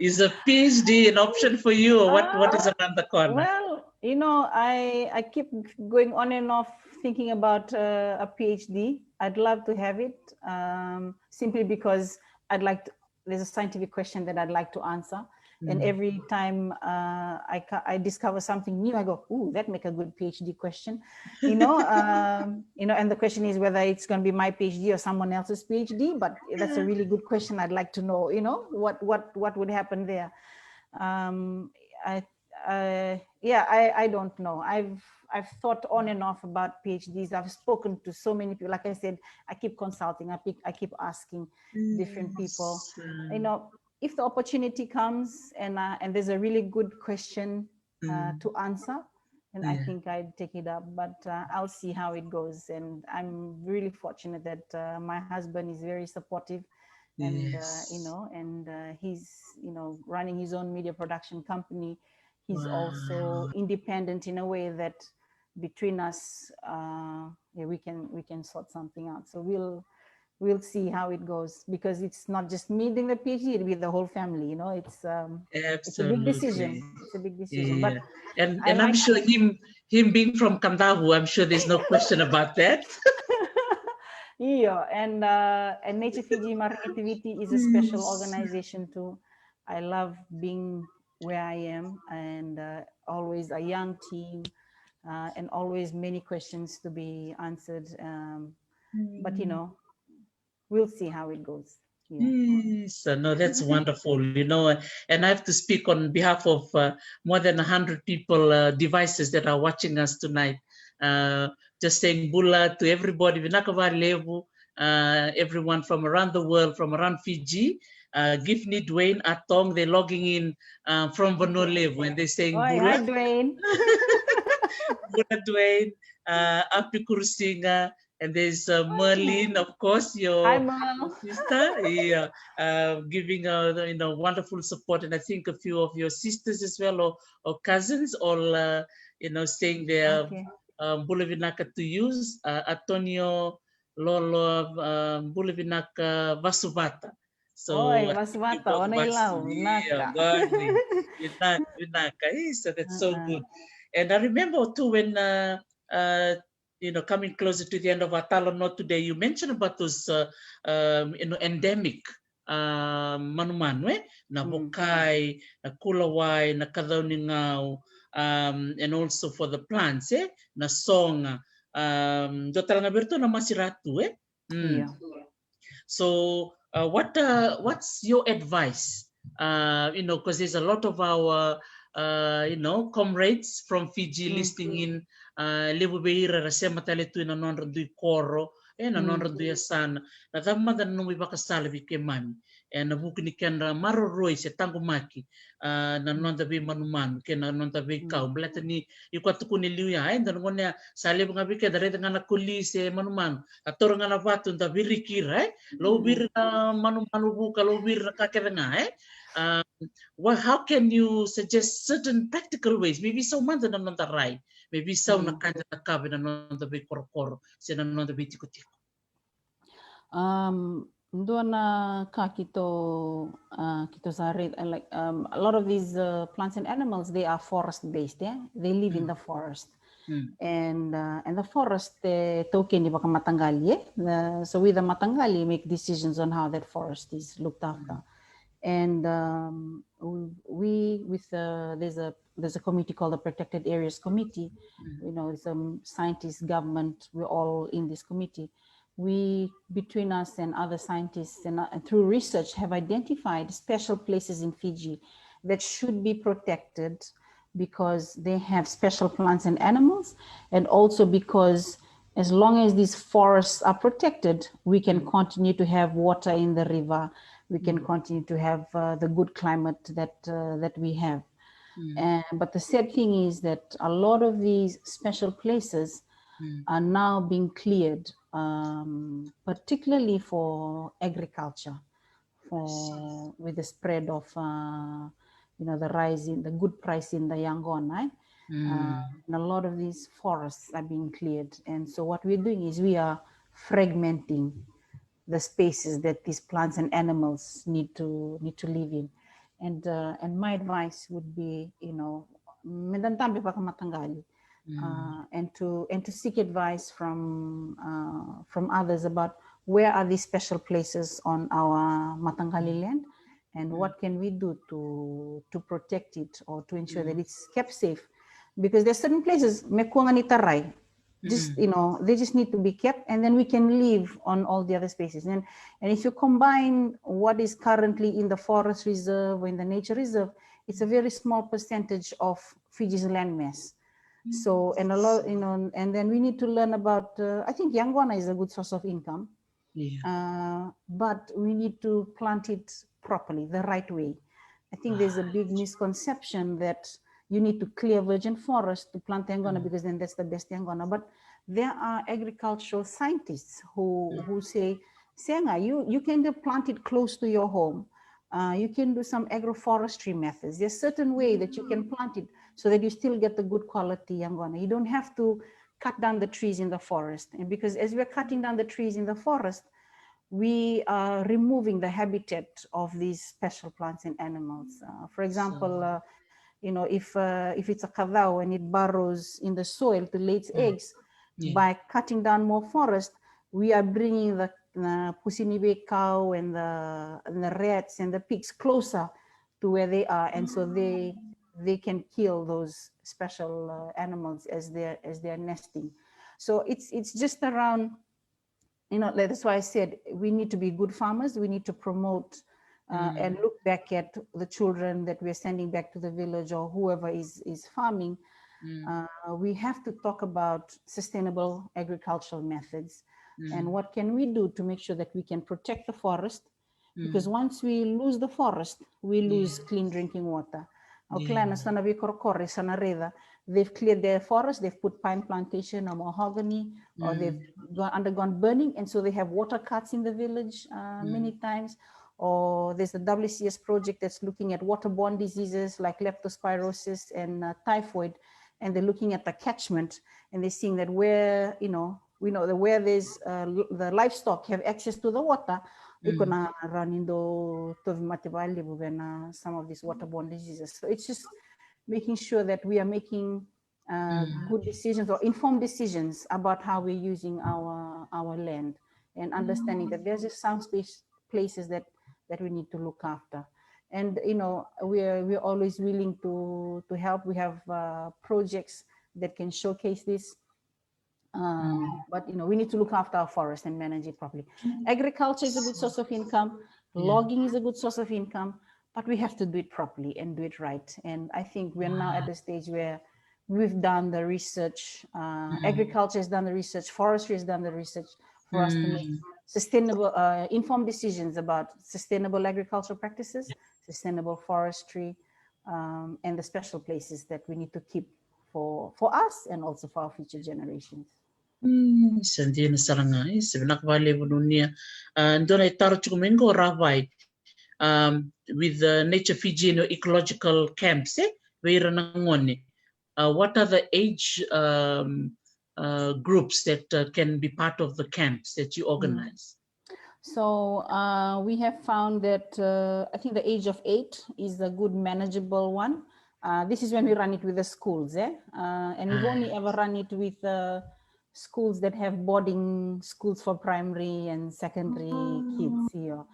Speaker 1: Is a PhD an option for you, or what is around the corner?
Speaker 2: Well, you know, I keep going on and off thinking about a PhD. I'd love to have it, simply because there's a scientific question that I'd like to answer. And every time I discover something new, I go, ooh, that make a good PhD question, you know. You know, and the question is whether it's going to be my PhD or someone else's PhD. But that's a really good question. I'd like to know, you know, what would happen there. I don't know. I've thought on and off about PhDs. I've spoken to so many people. Like I said, I keep consulting. I keep asking different people. You know, if the opportunity comes and there's a really good question to answer, then I think I'd take it up. But I'll see how it goes. And I'm really fortunate that my husband is very supportive. And you know, and he's, you know, running his own media production company. He's also independent in a way that between us, yeah, we can sort something out. So we'll see how it goes, because it's not just me doing the PhD, it'll be the whole family, you know. It's a big decision.
Speaker 1: Absolutely.
Speaker 2: It's a big decision.
Speaker 1: Yeah.
Speaker 2: But I
Speaker 1: And I'm
Speaker 2: like
Speaker 1: sure him being from Kadavu, I'm sure there's no question about that.
Speaker 2: yeah, and Nature Fiji Mareqeti Viti is a special organization too. I love being where I am, and always a young team, and always many questions to be answered. But you know, we'll see how it goes. Yeah.
Speaker 1: Yes, no, that's wonderful, and I have to speak on behalf of more than 100 people, devices that are watching us tonight. Just saying bula to everybody, vinakava levu, everyone from around the world, from around Fiji. Gifni, Dwayne, Atong, they're logging in from Vanuatu, and they're saying
Speaker 2: Oi, hi
Speaker 1: bula.
Speaker 2: Dwayne.
Speaker 1: Bula Dwayne, Api Kursinga, and there's Merlin, of course,
Speaker 2: Hi
Speaker 1: your
Speaker 2: Mel.
Speaker 1: sister, yeah, giving wonderful support, and I think a few of your sisters as well, or cousins, all saying their
Speaker 2: Okay.
Speaker 1: Bulavinaka to use. Antonio Lolo Bulavinaka Vasuvata.
Speaker 2: Oi,
Speaker 1: So I think you
Speaker 2: Vasvata,
Speaker 1: got Vasu.
Speaker 2: Ono-i-Lau,
Speaker 1: Yeah,
Speaker 2: Naka.
Speaker 1: gardening. Vinaka. So that's so good. And I remember too when coming closer to the end of our Talanoa today, you mentioned about those endemic manumanu, na bokai, na kulawai, na kadauningau, and also for the plants, na songa. Do talanga berto na masiratu,
Speaker 2: Yeah.
Speaker 1: So what's your advice? Because there's a lot of our comrades from Fiji listening in. Lebu beira rasema tale tu na non randu koro na non randu sana na dhamma da no baka sala bi ke mami na buku ni kenra maroroi se tango maki na non da be manumanu ke na non da be kau blata ni ikwatu kune liu ya da ngone sa lebu ngabi ke da re ngana kuli se manumanu ator ngana vatu da birikira lo bir manumanu buka lo bir ka ke well, how can you suggest certain practical ways? Maybe so man na non da rai. Maybe sau na kanya na kabe na nonda be koro se na nonda be tiko.
Speaker 2: Ndona ka kito sari, like a lot of these plants and animals, they are forest based. Yeah, they live in the forest. And the forest token ni vakawati. So with the matangali, make decisions on how that forest is looked after. And there's a committee called the Protected Areas Committee. Some scientists, government, we're all in this committee. We, between us and other scientists and through research, have identified special places in Fiji that should be protected because they have special plants and animals, and also because as long as these forests are protected, we can continue to have water in the river. We can continue to have the good climate that we have. But the sad thing is that a lot of these special places are now being cleared, particularly for agriculture, with the spread of the rise in the good price in the yangon, right? And a lot of these forests are being cleared, and so what we're doing is we are fragmenting the spaces that these plants and animals need to live in. And my advice would be, and to seek advice from others about where are these special places on our Matangali land, and what can we do to protect it or to ensure that it's kept safe, because there's certain places they just need to be kept, and then we can live on all the other spaces. And if you combine what is currently in the forest reserve or in the nature reserve, it's a very small percentage of Fiji's landmass. So, and a lot, and then we need to learn about, I think yangwana is a good source of income, but we need to plant it properly, the right way. I think there's a big misconception that you need to clear virgin forest to plant yangwana because then that's the best yangwana. But there are agricultural scientists who say, Senga, you can plant it close to your home, You can do some agroforestry methods. There's certain way that you can plant it so that you still get the good quality yangona. You don't have to cut down the trees in the forest. And because as we're cutting down the trees in the forest, we are removing the habitat of these special plants and animals. For example, you know, if it's a kadavu and it burrows in the soil to lay its eggs, by cutting down more forest, we are bringing the pusiniwe cow and the rats and the pigs closer to where they are, and so they can kill those special animals as they're nesting. So it's just around, you know, that's why I said we need to be good farmers. We need to promote and look back at the children that we're sending back to the village or whoever is farming. We have to talk about sustainable agricultural methods and what can we do to make sure that we can protect the forest, because once we lose the forest, we lose clean drinking water. They've cleared their forest, they've put pine plantation or mahogany, or they've undergone burning, and so they have water cuts in the village many times. Or there's a WCS project that's looking at waterborne diseases like leptospirosis and typhoid, and they're looking at the catchment, and they're seeing that where, you know, we know that where there's the livestock have access to the water, they're gonna run into some of these waterborne diseases. So it's just making sure that we are making good decisions or informed decisions about how we're using our land, and understanding that there's just some places that we need to look after. And you know, we're always willing to help. We have projects that can showcase this. But you know, we need to look after our forest and manage it properly. Agriculture is a good source of income. Logging is a good source of income, but we have to do it properly and do it right. And I think we're now at the stage where we've done the research. Agriculture has done the research. Forestry has done the research for us to make sustainable, informed decisions about sustainable agricultural practices, sustainable forestry, and the special places that we need to keep for us and also for our future generations.
Speaker 1: Sandina saranga sebenak vale Nunia ndona itaro chukumengo ravai with the Nature Fiji ecological camps veira nangone. What are the age groups that can be part of the camps that you organize?
Speaker 2: So we have found that I think the age of 8 is a good manageable one. This is when we run it with the schools, and we've only ever run it with schools that have boarding schools for primary and secondary kids here.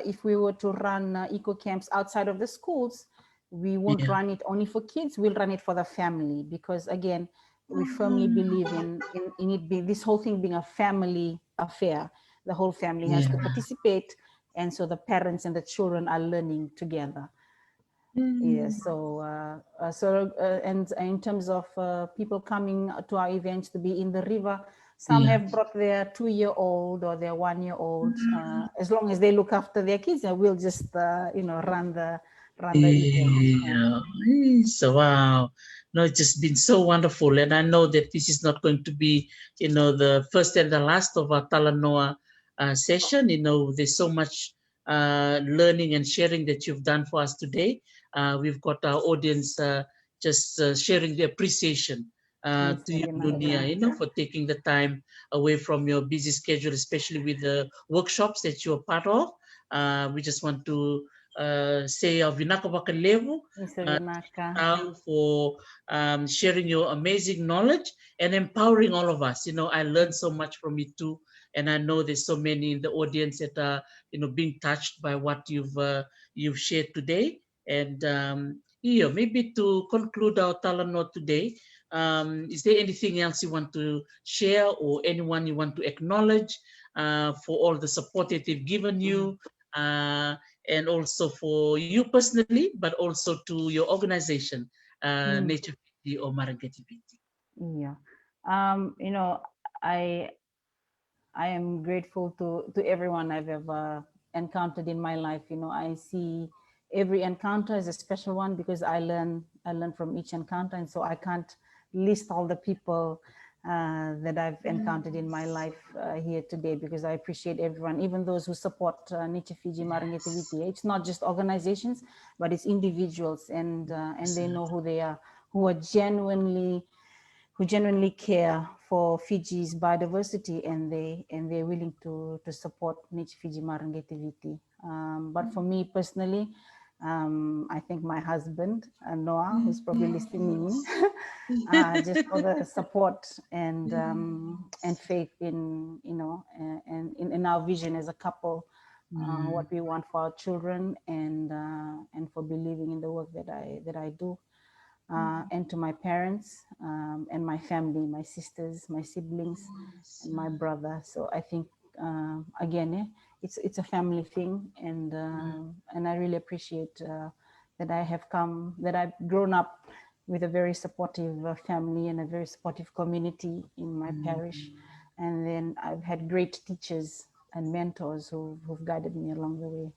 Speaker 2: If we were to run eco camps outside of the schools, we won't run it only for kids, we'll run it for the family, because again, we firmly believe in it being, this whole thing being a family affair. The whole family has to participate, and so the parents and the children are learning together. Yes, so and in terms of people coming to our events to be in the river, some have brought their 2-year-old or their 1-year-old. As long as they look after their kids, we'll just you know, run the event.
Speaker 1: So wow, no, it's just been so wonderful, and I know that this is not going to be, you know, the first and the last of our Talanoa session. You know, there's so much learning and sharing that you've done for us today. We've got our audience just sharing the appreciation to you, Nunia, you know, for taking the time away from your busy schedule, especially with the workshops that you're part of. We just want to say vinaka for sharing your amazing knowledge and empowering all of us. You know, I learned so much from it too, and I know there's so many in the audience that are, you know, being touched by what you've shared today. And Iyau, maybe to conclude our Talanoa today, is there anything else you want to share, or anyone you want to acknowledge for all the support that they've given you, and also for you personally, but also to your organization, Nature Fiji or Mareqeti Viti?
Speaker 2: Yeah, you know, I am grateful to everyone I've ever encountered in my life. You know, I see every encounter as a special one because I learn from each encounter, and so I can't list all the people that I've encountered in my life here today, because I appreciate everyone, even those who support Nature Fiji, Mareqeti Viti. It's not just organizations, but it's individuals, and they know who they are, who genuinely care for Fiji's biodiversity, and they're willing to support Nature Fiji, Mareqeti Viti. But for me personally, I think my husband, Noah, who's probably listening in, just for the support and faith in, and in our vision as a couple, what we want for our children, and for believing in the work that I do. And to my parents, and my family, my sisters, my siblings, and my brother. So I think, again, it's a family thing, and I really appreciate that I've grown up with a very supportive family and a very supportive community in my parish. And then I've had great teachers and mentors who've guided me along the way.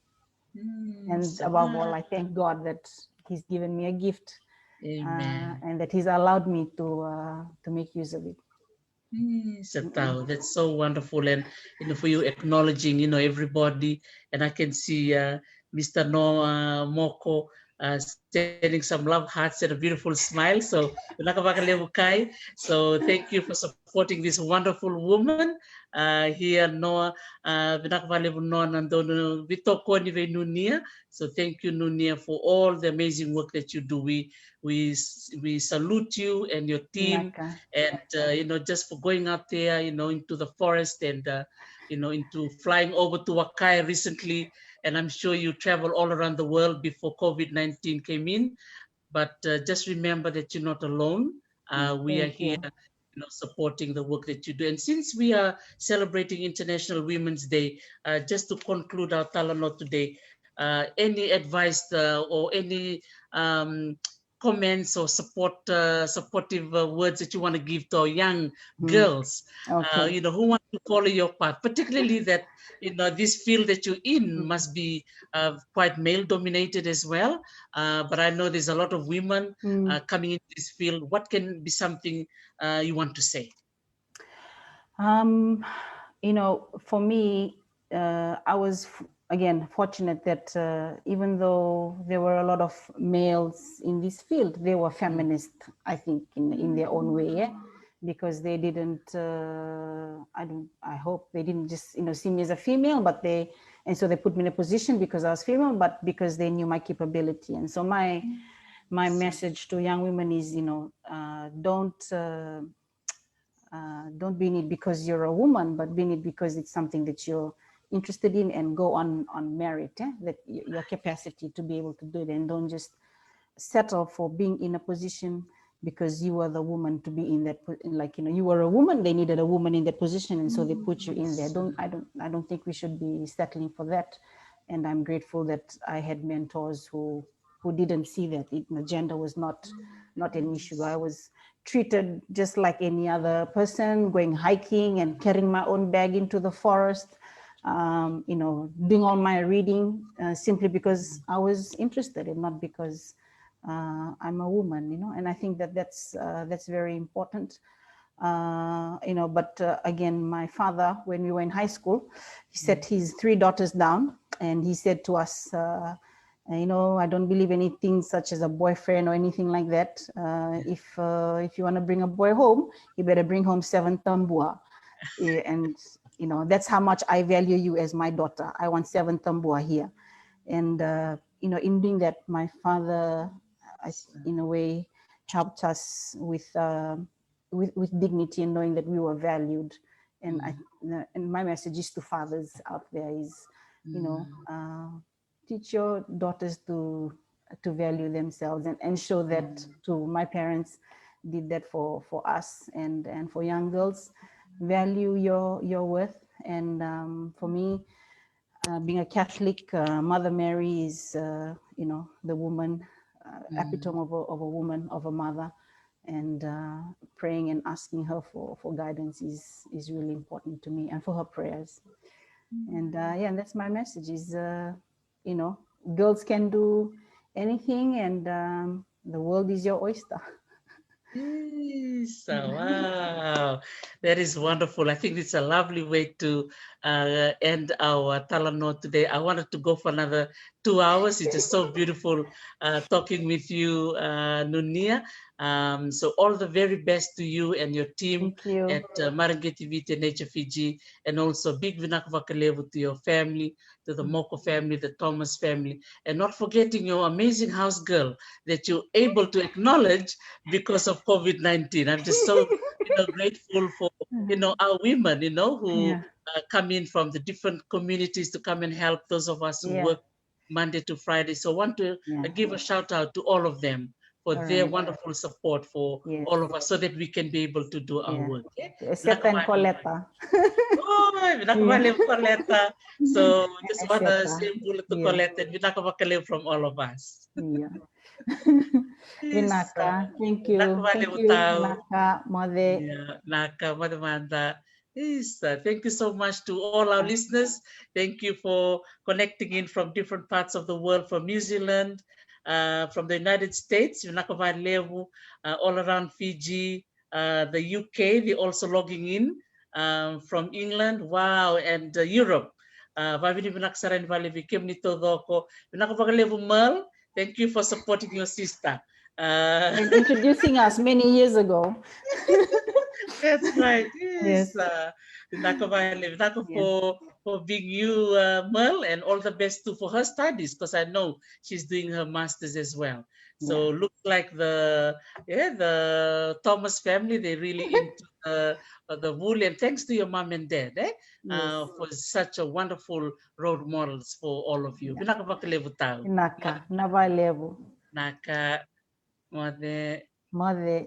Speaker 2: And above all, I thank God that He's given me a gift.
Speaker 1: Amen.
Speaker 2: And that He's allowed me to make use of it.
Speaker 1: That's so wonderful, and for you acknowledging everybody, and I can see Mr. Nunia Moko sending some love hearts and a beautiful smile. So so thank you for supporting this wonderful woman here, Noah. So thank you, Nunia, for all the amazing work that you do. We salute you and your team, and just for going out there, into the forest, and into flying over to Wakai recently. And I'm sure you travel all around the world before COVID-19 came in. But just remember that you're not alone. We are here, supporting the work that you do. And since we are celebrating International Women's Day, just to conclude our talanoa today, any advice or any comments or supportive words that you want to give to our young girls, who want to follow your path, particularly that this field that you're in must be quite male dominated as well, but I know there's a lot of women coming into this field. What can be something you want to say?
Speaker 2: For me, I was again fortunate that even though there were a lot of males in this field, they were feminist, I think, in their own way, because they didn't I hope they didn't just see me as a female, and so they put me in a position because I was female, but because they knew my capability. And so my message to young women is, don't be in it because you're a woman, but be in it because it's something that you're interested in, and go on merit, that your capacity to be able to do it, and don't just settle for being in a position because you were the woman to be in that, you were a woman, they needed a woman in that position, and so they put you in there. I don't think we should be settling for that. And I'm grateful that I had mentors who didn't see that gender was not an issue. I was treated just like any other person, going hiking and carrying my own bag into the forest, doing all my reading simply because I was interested, and not because I'm a woman, and I think that's very important. But again, my father, when we were in high school, he set his 3 daughters down, and he said to us, I don't believe anything such as a boyfriend or anything like that. If you want to bring a boy home, you better bring home 7 tambua. And, that's how much I value you as my daughter. I want 7 tambua here. And, in doing that, my father, in a way, helped us with dignity, and knowing that we were valued. And and my message is to fathers out there is, teach your daughters to value themselves, and show that to my parents did that for us, and for young girls, value your worth. And for me, being a Catholic, Mother Mary is the woman, epitome of a woman, of a mother, and praying and asking her for guidance is really important to me, and for her prayers. And and that's my message is, girls can do anything, and the world is your oyster.
Speaker 1: Yes, wow, that is wonderful. I think it's a lovely way to end our Talanoa today. I wanted to go for another 2 hours. It is so beautiful talking with you, Nunia. So all the very best to you and your team
Speaker 2: Thank you.
Speaker 1: at Mareqeti Viti, Nature Fiji, and also big vinakavakalevu to your family, to the Moko family, the Thomas family, and not forgetting your amazing house girl that you're able to acknowledge because of COVID-19. I'm just so, grateful for, our women, who
Speaker 2: Yeah.
Speaker 1: come in from the different communities to come and help those of us who
Speaker 2: Yeah.
Speaker 1: work Monday to Friday. So I want to
Speaker 2: Yeah.
Speaker 1: give a shout out to all of them for
Speaker 2: All
Speaker 1: their
Speaker 2: right.
Speaker 1: wonderful support for
Speaker 2: Yes.
Speaker 1: all of us so that we can be able to do our
Speaker 2: Yeah.
Speaker 1: work. Okay?
Speaker 2: Except in Coletta.
Speaker 1: Oh,
Speaker 2: Yeah.
Speaker 1: vinakabaliw Coletta. So just want to
Speaker 2: Except.
Speaker 1: say bula to
Speaker 2: Yeah.
Speaker 1: Coletta and vinakabakaliw from all of us.
Speaker 2: Yeah.
Speaker 1: Yes.
Speaker 2: Inaka. Thank you. Thank
Speaker 1: Vinakabaliw
Speaker 2: you,
Speaker 1: tao.
Speaker 2: Inaka, Mother.
Speaker 1: Yeah, Naka, Madamanda. Yes, thank you so much to all our listeners. Thank you for connecting in from different parts of the world, from New Zealand, from the United States, all around Fiji, the UK, they're also logging in from England, wow, and Europe. Vavini Vinaksaran Valevi Kimni Todoko, Vinakavalevu Merle, thank you for supporting your sister.
Speaker 2: And introducing us many years ago.
Speaker 1: That's right.
Speaker 2: Yes.
Speaker 1: Yes. Nakavale, Naka
Speaker 2: Yeah.
Speaker 1: for being you, Merle, and all the best too for her studies, because I know she's doing her masters as well.
Speaker 2: Yeah.
Speaker 1: So looks like the Thomas family, they're really into the wool, and thanks to your mom and dad,
Speaker 2: Yes.
Speaker 1: for such a wonderful role models for all of you.
Speaker 2: Yeah.
Speaker 1: Vinakavakalevu tau.
Speaker 2: Inaka. Navalevu.
Speaker 1: Naka, Mother.
Speaker 2: Mother.